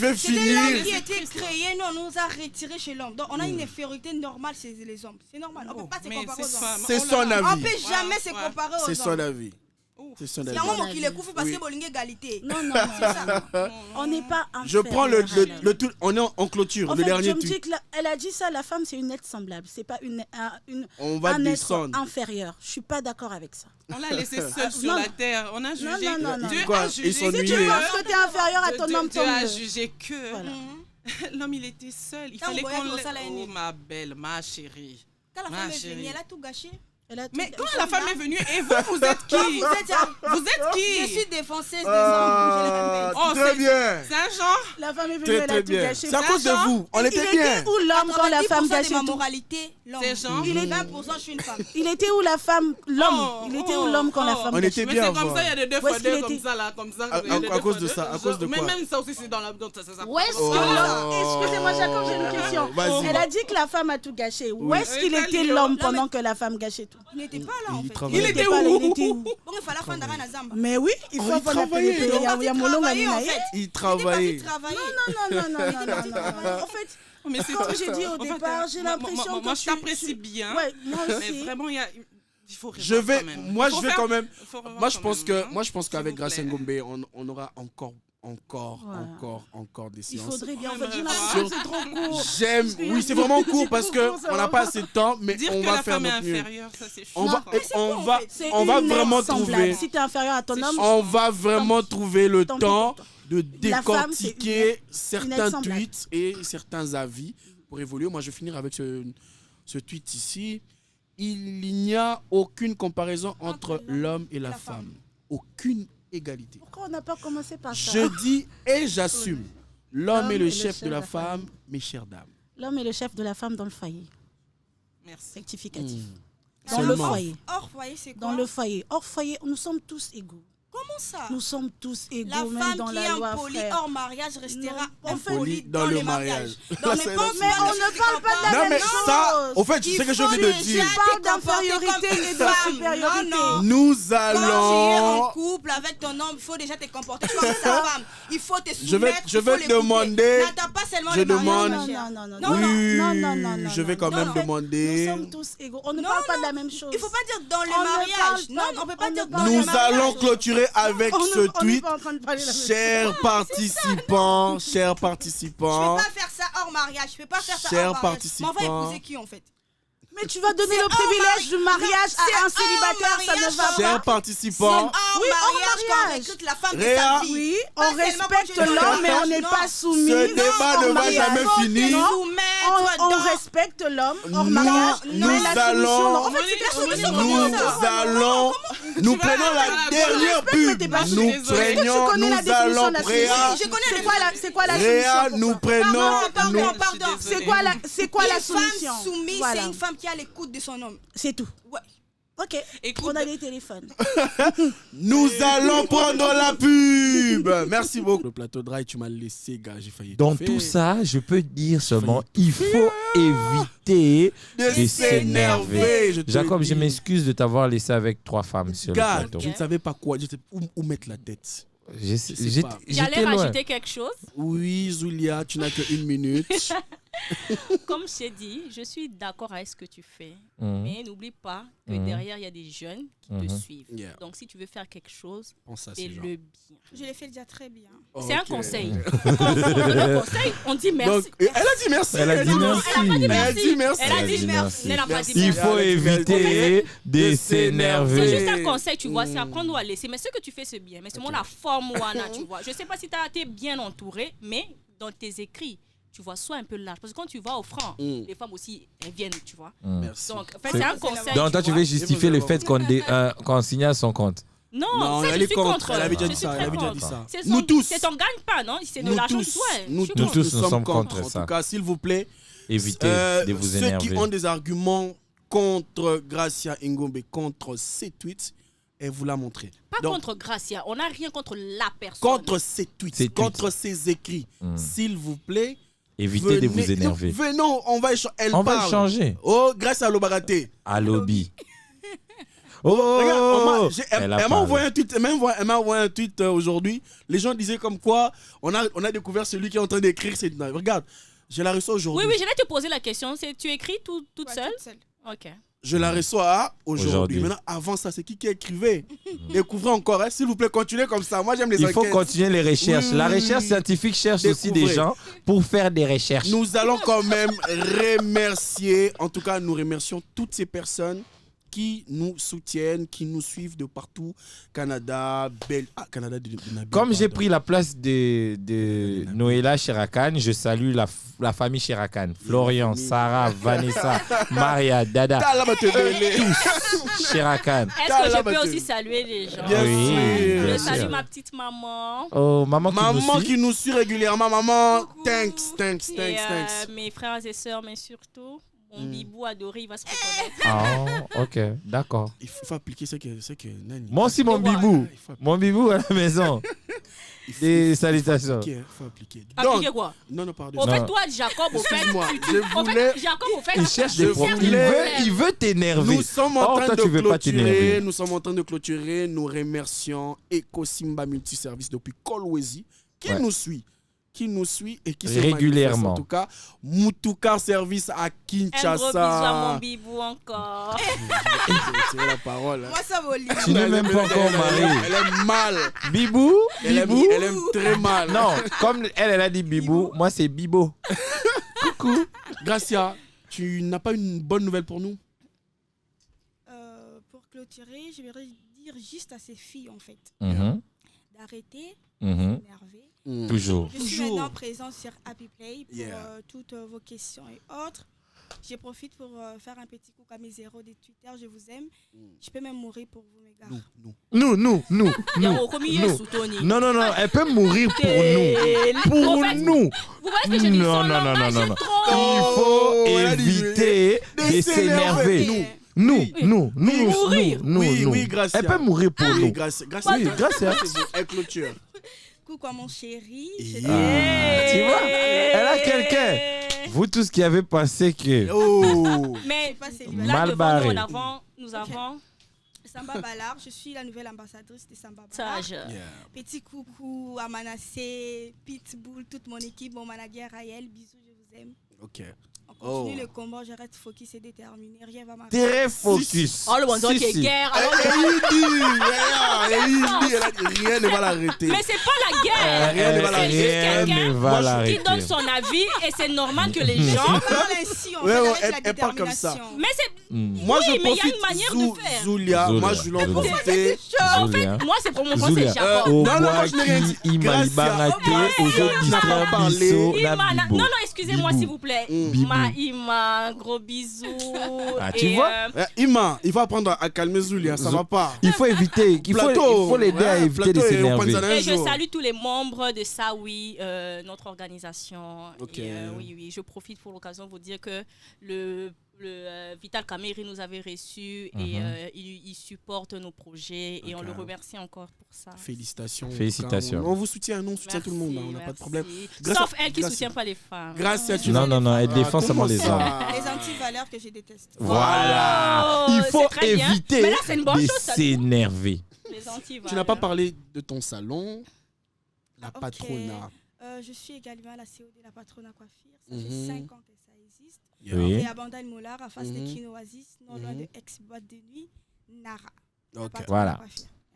[SPEAKER 3] vais finir.
[SPEAKER 2] C'est l'homme qui a été créé, nous, on nous a retirés chez l'homme. Donc, on a une infériorité normale chez les hommes. C'est normal. On ne peut pas se comparer aux hommes.
[SPEAKER 3] C'est son
[SPEAKER 2] On ne
[SPEAKER 3] avis.
[SPEAKER 2] peut jamais se comparer aux hommes.
[SPEAKER 3] C'est son avis. C'est
[SPEAKER 2] Il y a un moment qui les couvre parce qu'il y a égalité.
[SPEAKER 6] Non. On n'est pas inférieur.
[SPEAKER 3] Je prends le tout. On est en clôture, le dernier tweet.
[SPEAKER 6] Elle a dit ça, la femme, c'est une être semblable. C'est pas
[SPEAKER 3] on va
[SPEAKER 6] un être
[SPEAKER 3] descendre.
[SPEAKER 6] inférieur. Je suis pas d'accord avec ça.
[SPEAKER 5] On l'a laissé seul sur la terre. On a jugé.
[SPEAKER 6] Non.
[SPEAKER 5] Dieu
[SPEAKER 3] Quoi,
[SPEAKER 5] a jugé.
[SPEAKER 6] Si tu penses que tu es inférieur à ton homme,
[SPEAKER 5] Dieu a jugé que l'homme, il était seul. Il fallait qu'on
[SPEAKER 2] Oh,
[SPEAKER 5] ma belle, ma chérie.
[SPEAKER 2] Quand la femme est venue, elle a tout gâché.
[SPEAKER 5] Mais quand la femme est venue, et vous êtes qui? Vous êtes qui?
[SPEAKER 2] Je suis défenseuse des hommes.
[SPEAKER 3] Très bien.
[SPEAKER 5] C'est un genre.
[SPEAKER 6] La femme est venue, elle a tout gâché.
[SPEAKER 3] C'est à cause de vous. On était bien.
[SPEAKER 6] Où l'homme quand la femme gâchait
[SPEAKER 2] ma
[SPEAKER 6] tout?
[SPEAKER 2] moralité, l'homme. Il est 20%, je suis une femme.
[SPEAKER 6] Il était où la femme, l'homme? Il était où l'homme quand la femme
[SPEAKER 3] On
[SPEAKER 6] gâchait?
[SPEAKER 3] était
[SPEAKER 5] Mais
[SPEAKER 3] bien
[SPEAKER 5] c'est comme ça, il y a des deux fois deux comme ça là, comme ça.
[SPEAKER 3] À cause de ça, à cause de
[SPEAKER 5] Mais
[SPEAKER 3] quoi?
[SPEAKER 5] même ça aussi c'est dans la ça.
[SPEAKER 6] Où est-ce que l'homme... Excusez-moi, Jacob, j'ai une question. Elle a dit que la femme a tout gâché. Où est-ce qu'il était l'homme pendant que la femme gâchait tout?
[SPEAKER 2] Il n'était pas là en fait.
[SPEAKER 5] Il était où?
[SPEAKER 2] Bon, il fallait faire d'arrêt à Zamba.
[SPEAKER 6] Mais oui, il faut
[SPEAKER 3] travailler.
[SPEAKER 2] Il
[SPEAKER 3] travaillait.
[SPEAKER 6] Non. En fait,
[SPEAKER 5] Mais
[SPEAKER 6] comme j'ai dit au départ, j'ai l'impression que
[SPEAKER 5] moi je t'apprécie bien.
[SPEAKER 6] Ouais, moi
[SPEAKER 5] Mais
[SPEAKER 6] aussi.
[SPEAKER 5] vraiment il faut
[SPEAKER 3] Je vais, moi je vais quand même. Moi je pense
[SPEAKER 5] S'il
[SPEAKER 3] qu'avec
[SPEAKER 5] vous
[SPEAKER 3] Grace
[SPEAKER 5] plaît.
[SPEAKER 3] Ngombe, on aura encore des
[SPEAKER 6] Il
[SPEAKER 3] séances.
[SPEAKER 6] faudrait bien. En fait, j'ai l'impression que c'est trop court.
[SPEAKER 3] J'aime, oui, c'est vraiment court parce que on n'a pas assez de temps, mais
[SPEAKER 5] dire
[SPEAKER 3] on
[SPEAKER 5] que
[SPEAKER 3] va
[SPEAKER 5] la
[SPEAKER 3] faire
[SPEAKER 5] femme est
[SPEAKER 3] notre mieux.
[SPEAKER 5] inférieure, ça c'est
[SPEAKER 3] On va,
[SPEAKER 6] C'est
[SPEAKER 3] on va
[SPEAKER 6] une
[SPEAKER 3] vraiment
[SPEAKER 6] être semblable.
[SPEAKER 3] trouver.
[SPEAKER 6] Si tu es inférieur à ton homme,
[SPEAKER 3] On va vraiment trouver le
[SPEAKER 6] Tant pis
[SPEAKER 3] temps
[SPEAKER 6] pour toi.
[SPEAKER 3] de
[SPEAKER 6] La femme, c'est
[SPEAKER 3] décortiquer
[SPEAKER 6] une
[SPEAKER 3] certains
[SPEAKER 6] semblable.
[SPEAKER 3] tweets et certains avis pour évoluer. Moi, je vais finir avec ce tweet ici. Il n'y a aucune comparaison entre l'homme et la femme. Aucune égalité.
[SPEAKER 6] pourquoi on n'a pas commencé par ça?
[SPEAKER 3] Je dis et j'assume. L'homme est le chef de la femme, mes chères dames.
[SPEAKER 6] L'homme est le chef de la femme dans le foyer.
[SPEAKER 5] Merci.
[SPEAKER 6] Rectificatif. Dans
[SPEAKER 3] Seulement.
[SPEAKER 6] le foyer.
[SPEAKER 2] Hors foyer, c'est quoi?
[SPEAKER 6] Dans le foyer. Hors foyer, nous sommes tous égaux.
[SPEAKER 2] Comment ça?
[SPEAKER 6] Nous sommes tous égaux,
[SPEAKER 2] La
[SPEAKER 6] même
[SPEAKER 2] femme
[SPEAKER 6] dans
[SPEAKER 2] qui
[SPEAKER 6] la
[SPEAKER 2] est
[SPEAKER 6] loi,
[SPEAKER 2] impolie
[SPEAKER 6] frère.
[SPEAKER 2] hors mariage restera
[SPEAKER 6] Non,
[SPEAKER 2] impolie dans le mariage.
[SPEAKER 3] Là,
[SPEAKER 2] Donc,
[SPEAKER 3] c'est-
[SPEAKER 2] ne pense
[SPEAKER 6] Mais
[SPEAKER 2] pas
[SPEAKER 6] on
[SPEAKER 2] que
[SPEAKER 6] ne
[SPEAKER 2] tu
[SPEAKER 6] parle pas de la
[SPEAKER 3] Non,
[SPEAKER 6] même
[SPEAKER 3] mais
[SPEAKER 6] chose.
[SPEAKER 3] ça, au fait, tu sais que j'ai envie de dire.
[SPEAKER 6] Je parle d'infériorité et de supériorité.
[SPEAKER 2] Non.
[SPEAKER 3] Nous
[SPEAKER 2] Quand tu es en
[SPEAKER 3] allons.
[SPEAKER 2] couple avec ton homme, il faut déjà te comporter comme sa femme. Il faut te
[SPEAKER 3] Je vais-
[SPEAKER 2] soumettre.
[SPEAKER 3] je
[SPEAKER 2] il faut
[SPEAKER 3] vais
[SPEAKER 2] l'écouter.
[SPEAKER 3] demander-
[SPEAKER 2] N'attends pas seulement
[SPEAKER 3] je
[SPEAKER 2] le mariage,
[SPEAKER 3] demande-
[SPEAKER 2] ma chère.
[SPEAKER 6] Non.
[SPEAKER 3] Je vais quand même
[SPEAKER 6] En fait,
[SPEAKER 3] demander.
[SPEAKER 6] Nous sommes tous égaux. On ne
[SPEAKER 2] Non,
[SPEAKER 6] parle pas
[SPEAKER 2] non.
[SPEAKER 6] de la même chose.
[SPEAKER 2] Il ne faut pas dire dans le
[SPEAKER 6] On ne
[SPEAKER 2] mariage.
[SPEAKER 6] parle
[SPEAKER 2] Non,
[SPEAKER 6] pas-
[SPEAKER 2] on ne peut pas
[SPEAKER 6] on
[SPEAKER 2] dire
[SPEAKER 6] ne
[SPEAKER 2] dans
[SPEAKER 6] parle-
[SPEAKER 2] le
[SPEAKER 3] Nous
[SPEAKER 2] mariage.
[SPEAKER 3] allons clôturer avec ce
[SPEAKER 6] On n'est
[SPEAKER 3] tweet.
[SPEAKER 6] pas en train de parler de la même chose.
[SPEAKER 3] Chers participants, chers
[SPEAKER 2] Je ne
[SPEAKER 3] participants,
[SPEAKER 2] peux pas faire ça hors mariage. Je ne peux pas faire ça
[SPEAKER 3] Chers
[SPEAKER 2] hors mariage.
[SPEAKER 3] participants.
[SPEAKER 2] Mais on va épouser qui en fait?
[SPEAKER 6] Mais tu vas donner
[SPEAKER 2] C'est
[SPEAKER 6] le
[SPEAKER 2] hors
[SPEAKER 6] privilège du mariage
[SPEAKER 2] c'est
[SPEAKER 6] à un
[SPEAKER 2] hors
[SPEAKER 6] célibataire, ça ne
[SPEAKER 2] mariage.
[SPEAKER 6] va
[SPEAKER 3] chers
[SPEAKER 6] pas.
[SPEAKER 2] C'est
[SPEAKER 3] participants,
[SPEAKER 2] hors
[SPEAKER 6] Oui, hors
[SPEAKER 2] mariage qu'on
[SPEAKER 6] mariage.
[SPEAKER 2] recrute la femme de
[SPEAKER 3] Réa.
[SPEAKER 2] sa vie.
[SPEAKER 6] Oui,
[SPEAKER 2] Pas
[SPEAKER 6] on
[SPEAKER 2] seulement
[SPEAKER 6] respecte
[SPEAKER 2] quand je dis
[SPEAKER 6] l'homme, mais on n'est
[SPEAKER 2] non.
[SPEAKER 6] pas soumis.
[SPEAKER 3] ce débat ne va jamais finir.
[SPEAKER 6] On respecte l'homme hors
[SPEAKER 3] Nous-
[SPEAKER 6] mariage.
[SPEAKER 3] nous
[SPEAKER 6] mais la
[SPEAKER 3] allons-
[SPEAKER 6] solution, non. En fait,
[SPEAKER 2] c'est la solution.
[SPEAKER 3] Nous allons, nous prenons la dernière pub.
[SPEAKER 6] t'es pas
[SPEAKER 3] Nous
[SPEAKER 6] sûr. Est-ce que tu
[SPEAKER 3] prenons,
[SPEAKER 6] connais la
[SPEAKER 3] nous
[SPEAKER 6] définition
[SPEAKER 3] allons,
[SPEAKER 6] de la
[SPEAKER 3] Réa,
[SPEAKER 6] solution?
[SPEAKER 2] Je connais
[SPEAKER 6] C'est
[SPEAKER 2] la
[SPEAKER 6] quoi la
[SPEAKER 3] Réa,
[SPEAKER 6] solution?
[SPEAKER 3] nous prenons,
[SPEAKER 2] Pardon.
[SPEAKER 6] C'est quoi la
[SPEAKER 2] Une
[SPEAKER 6] solution?
[SPEAKER 2] femme soumise,
[SPEAKER 6] Voilà.
[SPEAKER 2] c'est une femme qui a l'écoute de son homme.
[SPEAKER 6] C'est tout.
[SPEAKER 2] Ouais.
[SPEAKER 6] Ok,
[SPEAKER 5] Écoute,
[SPEAKER 6] on a des téléphones.
[SPEAKER 3] nous allons prendre la pub. Merci beaucoup. Le plateau dry, tu m'as laissé, gars, j'ai failli.
[SPEAKER 4] Dans
[SPEAKER 3] étouffer.
[SPEAKER 4] tout ça, je peux dire seulement, il faut éviter de s'énerver.
[SPEAKER 3] je te
[SPEAKER 4] Jacob,
[SPEAKER 3] le
[SPEAKER 4] je
[SPEAKER 3] dis.
[SPEAKER 4] m'excuse de t'avoir laissé avec 3 femmes sur
[SPEAKER 3] Gars,
[SPEAKER 4] le plateau.
[SPEAKER 3] je ne savais pas quoi, je sais où mettre la tête.
[SPEAKER 4] J'étais
[SPEAKER 3] sais pas.
[SPEAKER 1] J'allais
[SPEAKER 4] loin.
[SPEAKER 1] rajouter quelque chose.
[SPEAKER 3] Oui, Zulia, tu n'as que 1 minute.
[SPEAKER 1] Comme je t'ai dit, je suis d'accord avec ce que tu fais.
[SPEAKER 4] Mhm.
[SPEAKER 1] Mais n'oublie pas que
[SPEAKER 4] Mhm.
[SPEAKER 1] derrière, il y a des jeunes qui te
[SPEAKER 4] Mhm.
[SPEAKER 1] suivent.
[SPEAKER 3] Yeah.
[SPEAKER 1] Donc, si tu veux faire quelque chose,
[SPEAKER 3] Pense à ces
[SPEAKER 1] fais-le
[SPEAKER 3] gens.
[SPEAKER 1] bien.
[SPEAKER 2] Je l'ai fait déjà très bien.
[SPEAKER 1] C'est un
[SPEAKER 3] Ok.
[SPEAKER 1] conseil. Quand on donne un conseil, on dit merci.
[SPEAKER 3] Donc, elle a dit merci.
[SPEAKER 4] Elle a dit
[SPEAKER 1] Non,
[SPEAKER 4] merci.
[SPEAKER 1] elle a pas dit
[SPEAKER 3] Elle a
[SPEAKER 1] merci.
[SPEAKER 3] dit merci.
[SPEAKER 1] Elle a
[SPEAKER 4] Elle a
[SPEAKER 1] dit
[SPEAKER 4] dit
[SPEAKER 1] merci.
[SPEAKER 4] merci.
[SPEAKER 1] Elle n'a pas
[SPEAKER 3] Merci.
[SPEAKER 1] dit
[SPEAKER 4] Il
[SPEAKER 1] merci.
[SPEAKER 4] faut éviter de
[SPEAKER 1] C'est
[SPEAKER 4] s'énerver.
[SPEAKER 1] juste un conseil, tu vois, c'est après on doit laisser. Mais ce que tu fais, c'est bien. Mais c'est la forme, Wana, tu vois. Je ne sais pas si tu as été bien entouré, mais dans tes écrits, tu vois, sois un peu large. Parce que quand tu vas au franc, les femmes aussi, elles viennent, tu vois.
[SPEAKER 3] Merci.
[SPEAKER 1] Donc, en fait, c'est un conseil.
[SPEAKER 4] Donc toi, tu
[SPEAKER 1] vois.
[SPEAKER 4] veux justifier le fait qu'on signale son compte.
[SPEAKER 1] Non,
[SPEAKER 3] Non,
[SPEAKER 1] ça,
[SPEAKER 3] elle
[SPEAKER 1] je
[SPEAKER 3] est
[SPEAKER 1] suis
[SPEAKER 3] contre. Elle avait déjà
[SPEAKER 1] Je
[SPEAKER 3] dit
[SPEAKER 1] suis
[SPEAKER 3] ça.
[SPEAKER 1] très
[SPEAKER 3] Elle avait déjà
[SPEAKER 1] contre.
[SPEAKER 3] dit ça.
[SPEAKER 1] C'est
[SPEAKER 3] Nous
[SPEAKER 1] son-
[SPEAKER 3] tous.
[SPEAKER 1] C'est ton gagne-pas, non? C'est de
[SPEAKER 3] Nous
[SPEAKER 1] l'argent
[SPEAKER 3] tous,
[SPEAKER 1] du soin.
[SPEAKER 3] nous
[SPEAKER 1] Je suis
[SPEAKER 3] tous,
[SPEAKER 4] nous sommes
[SPEAKER 3] sommes
[SPEAKER 4] contre
[SPEAKER 3] En
[SPEAKER 4] ça.
[SPEAKER 3] tout cas, s'il vous plaît,
[SPEAKER 4] Évitez de vous
[SPEAKER 3] ceux qui
[SPEAKER 4] énerver.
[SPEAKER 3] ont des arguments contre Gracia Ngombe, contre ses tweets, elle vous l'a montré.
[SPEAKER 1] Pas donc, contre Gracia, on n'a rien contre la personne.
[SPEAKER 3] Contre ses tweets, contre ses écrits. S'il vous plaît,
[SPEAKER 4] évitez de vous énerver.
[SPEAKER 3] Venons, on va
[SPEAKER 4] changer.
[SPEAKER 3] Oh, grâce à Lobaraté.
[SPEAKER 4] À lobby.
[SPEAKER 3] Oh, elle m'a envoyé un tweet, aujourd'hui. Les gens disaient comme quoi on a découvert celui qui est en train d'écrire. Regarde, je la reçois aujourd'hui.
[SPEAKER 1] Oui, je vais te poser la question. Tu écris toute seule? Ok.
[SPEAKER 3] Je la reçois aujourd'hui. Maintenant, avant ça, c'est qui écrivait? Découvrez encore, hein, s'il vous plaît, continuez comme ça. Moi, j'aime les enquêtes.
[SPEAKER 4] Il faut continuer les recherches. La recherche scientifique cherche aussi des gens pour faire des recherches.
[SPEAKER 3] Nous allons quand même remercier, en tout cas, nous remercions toutes ces personnes qui nous soutiennent, qui nous suivent de partout. Canada, Canada de
[SPEAKER 4] comme j'ai pris la place de Noëlla Cherakan, je salue la famille Cherakan. Florian, Sarah, Vanessa, Maria, Dada. Tous. Cherakan.
[SPEAKER 1] Est-ce que je peux aussi saluer les gens?
[SPEAKER 3] Oui.
[SPEAKER 1] Je salue ma petite maman.
[SPEAKER 4] Oh, maman
[SPEAKER 3] qui nous suit régulièrement. Maman, thanks.
[SPEAKER 1] Mes frères et sœurs, mais surtout... Mon bibou adoré, il va se reconnaître.
[SPEAKER 4] Ah, ok, d'accord.
[SPEAKER 3] Il faut appliquer ce que Nani.
[SPEAKER 4] Moi aussi, mon bibou. Mon bibou à la maison. Des salutations.
[SPEAKER 3] Il faut appliquer.
[SPEAKER 1] Appliquer quoi?
[SPEAKER 3] Non, pardon.
[SPEAKER 1] Au fait, toi, Jacob, au fait,
[SPEAKER 3] il cherche des
[SPEAKER 4] problèmes. Il veut t'énerver.
[SPEAKER 3] Nous sommes en train de clôturer. Nous remercions Ecosimba Multiservice depuis Kolwezi qui nous suit et qui se
[SPEAKER 4] régulièrement.
[SPEAKER 3] En tout cas, Moutouka Service à Kinshasa.
[SPEAKER 1] Un gros bisou à mon bibou encore.
[SPEAKER 3] C'est la parole.
[SPEAKER 2] Moi, ça vaut l'idée.
[SPEAKER 4] Tu n'es même pas encore mariée.
[SPEAKER 3] Elle aime mal.
[SPEAKER 4] Bibou.
[SPEAKER 3] Elle aime très mal.
[SPEAKER 4] Non, comme elle a dit Bibou, moi c'est Bibo. Coucou.
[SPEAKER 3] Gracia, tu n'as pas une bonne nouvelle pour nous?
[SPEAKER 2] Pour clôturer, je vais dire juste à ces filles, en fait, d'arrêter, de s'énerver.
[SPEAKER 4] Toujours.
[SPEAKER 2] Je suis maintenant présente sur Happy Play pour toutes vos questions et autres. Je profite pour faire un petit coucou à mes héros de Twitter. Je vous aime. Je peux même mourir pour vous, mes gars.
[SPEAKER 4] Non. Non. Elle peut mourir pour nous. Pour nous.
[SPEAKER 1] Vous voyez ce que je dis?
[SPEAKER 4] Non. Il faut éviter de s'énerver. Nous.
[SPEAKER 3] Oui, Gracia.
[SPEAKER 4] Elle peut mourir pour nous.
[SPEAKER 3] Gracia. Elle clôture.
[SPEAKER 2] Coucou à mon chéri.
[SPEAKER 4] Tu vois, elle a quelqu'un. Vous tous qui avez pensé que...
[SPEAKER 1] Mais
[SPEAKER 4] mal barré.
[SPEAKER 1] Nous avons
[SPEAKER 2] Samba Ballard. Je suis la nouvelle ambassadrice de Samba Ballard. Petit coucou à Manassé, Pitbull, toute mon équipe, mon manager Raël. Bisous, je vous aime.
[SPEAKER 3] Ok.
[SPEAKER 2] On continue le combat, j'arrête focus et déterminé. Rien va m'arrêter.
[SPEAKER 4] Très focus.
[SPEAKER 1] Oh, le bandit qui est guerre.
[SPEAKER 3] Rien ne va l'arrêter.
[SPEAKER 1] Mais c'est pas la guerre.
[SPEAKER 3] Rien ne va l'arrêter.
[SPEAKER 1] C'est quelqu'un qui donne son avis et c'est normal que les gens...
[SPEAKER 2] Elle
[SPEAKER 3] parle comme ça.
[SPEAKER 1] Mais c'est...
[SPEAKER 3] Moi, je
[SPEAKER 1] mais il y a une manière de faire.
[SPEAKER 3] Zulia, moi, je voulais en profiter.
[SPEAKER 1] En fait, moi, c'est pour mon français, c'est Jacob. Non, excusez-moi, s'il vous plaît. Ima, gros bisous.
[SPEAKER 4] Ah, tu vois?
[SPEAKER 3] Ima, il faut apprendre à calmer Zulia, ça va pas.
[SPEAKER 4] Il faut éviter, il faut l'aider à éviter de s'énerver.
[SPEAKER 1] Et je salue tous les membres de Sawi, notre organisation. Oui, je profite pour l'occasion de vous dire que le Vital Kameri nous avait reçus et il supporte nos projets et on le remercie encore pour ça.
[SPEAKER 3] Félicitations.
[SPEAKER 4] On
[SPEAKER 3] vous soutient, on soutient tout le monde, on n'a pas de problème.
[SPEAKER 1] Sauf elle qui ne soutient pas les femmes.
[SPEAKER 3] Grâce à
[SPEAKER 4] Non, elle défend seulement les hommes.
[SPEAKER 2] Les anti-valeurs que je déteste.
[SPEAKER 4] Voilà. Il faut éviter de s'énerver.
[SPEAKER 3] Tu n'as pas parlé de ton salon, la Patrona.
[SPEAKER 2] Je suis également à la COD, la Patrona Coiffure. Ça fait 5 ans que ça existe.
[SPEAKER 4] Oui.
[SPEAKER 2] Et à Bandal Moulard, à face de Kino Oasis, non loin de ex-boîte de nuit, Nara.
[SPEAKER 4] Voilà.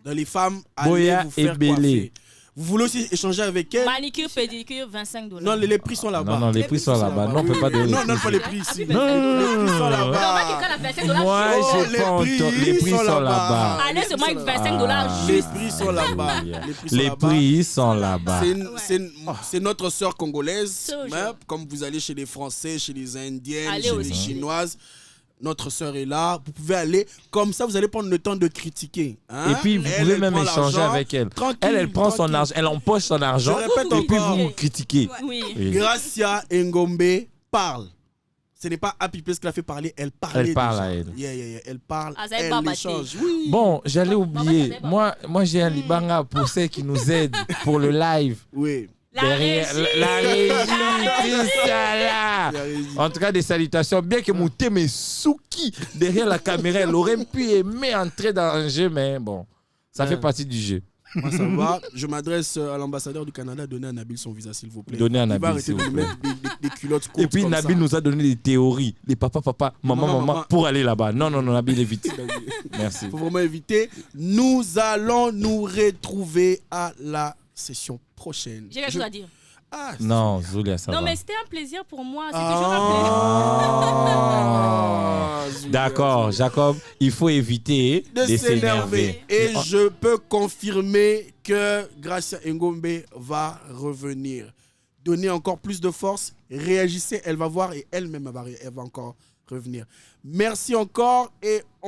[SPEAKER 3] Dans les femmes, allez vous faire coiffer. Vous voulez aussi échanger avec elle?
[SPEAKER 1] Manicure, pédicure, $25.
[SPEAKER 3] Non, les prix sont là-bas.
[SPEAKER 4] Non, les prix sont là-bas. Non, on ne peut pas donner.
[SPEAKER 3] Non, pas les prix ici.
[SPEAKER 4] Non.
[SPEAKER 3] Les prix sont là-bas.
[SPEAKER 4] Moi, j'ai pas entendu. Les prix sont là-bas.
[SPEAKER 1] Allez, c'est moi avec $25
[SPEAKER 3] Les
[SPEAKER 1] juste.
[SPEAKER 3] prix sont là-bas.
[SPEAKER 4] Les prix sont là-bas.
[SPEAKER 3] C'est notre sœur congolaise. Comme vous allez chez les Français, chez les Indiennes, chez les Chinoises. Notre sœur est là, vous pouvez aller, comme ça vous allez prendre le temps de critiquer.
[SPEAKER 4] Et puis vous pouvez même échanger avec elle. Elle prend son argent, elle empoche son argent.
[SPEAKER 3] Je répète
[SPEAKER 4] et puis vous critiquez.
[SPEAKER 1] Oui.
[SPEAKER 3] Gracia Ngombe parle. Ce n'est pas Happy Place qui l'a fait parler, elle parlait.
[SPEAKER 4] Elle parle à elle.
[SPEAKER 3] Elle parle,
[SPEAKER 1] Ah,
[SPEAKER 3] elle échange. Oui.
[SPEAKER 4] Bon, j'allais oublier. Moi, j'ai un Libanga pour ceux qui nous aident pour le live.
[SPEAKER 3] Oui.
[SPEAKER 1] La régie.
[SPEAKER 4] Tout ça là. En tout cas, des salutations. Bien que mon thème est Souki derrière la caméra, elle aurait pu aimer entrer dans un jeu, mais bon, ça fait partie du jeu.
[SPEAKER 3] Moi, ça va. Je m'adresse à l'ambassadeur du Canada. Donnez à Nabil son visa, s'il vous plaît.
[SPEAKER 4] Donnez à
[SPEAKER 3] Il va
[SPEAKER 4] Nabil,
[SPEAKER 3] arrêter
[SPEAKER 4] s'il
[SPEAKER 3] de
[SPEAKER 4] vous
[SPEAKER 3] lui
[SPEAKER 4] plaît.
[SPEAKER 3] mettre des culottes courtes.
[SPEAKER 4] Et puis
[SPEAKER 3] comme
[SPEAKER 4] Nabil
[SPEAKER 3] ça.
[SPEAKER 4] nous a donné des théories. Les papa, maman, pour aller là-bas. Non, Nabil, évite. Merci.
[SPEAKER 3] Il faut vraiment éviter. Nous allons nous retrouver à la session prochaine.
[SPEAKER 1] J'ai quelque chose à dire.
[SPEAKER 3] Ah,
[SPEAKER 4] Non, Zulia, ça va.
[SPEAKER 1] Non, mais c'était un plaisir pour moi. C'est toujours un plaisir.
[SPEAKER 4] D'accord, Jacob, il faut éviter
[SPEAKER 3] de s'énerver. Et je peux confirmer que Gracia Ngombe va revenir. Donnez encore plus de force, réagissez, elle va voir et elle-même elle va encore revenir. Merci encore et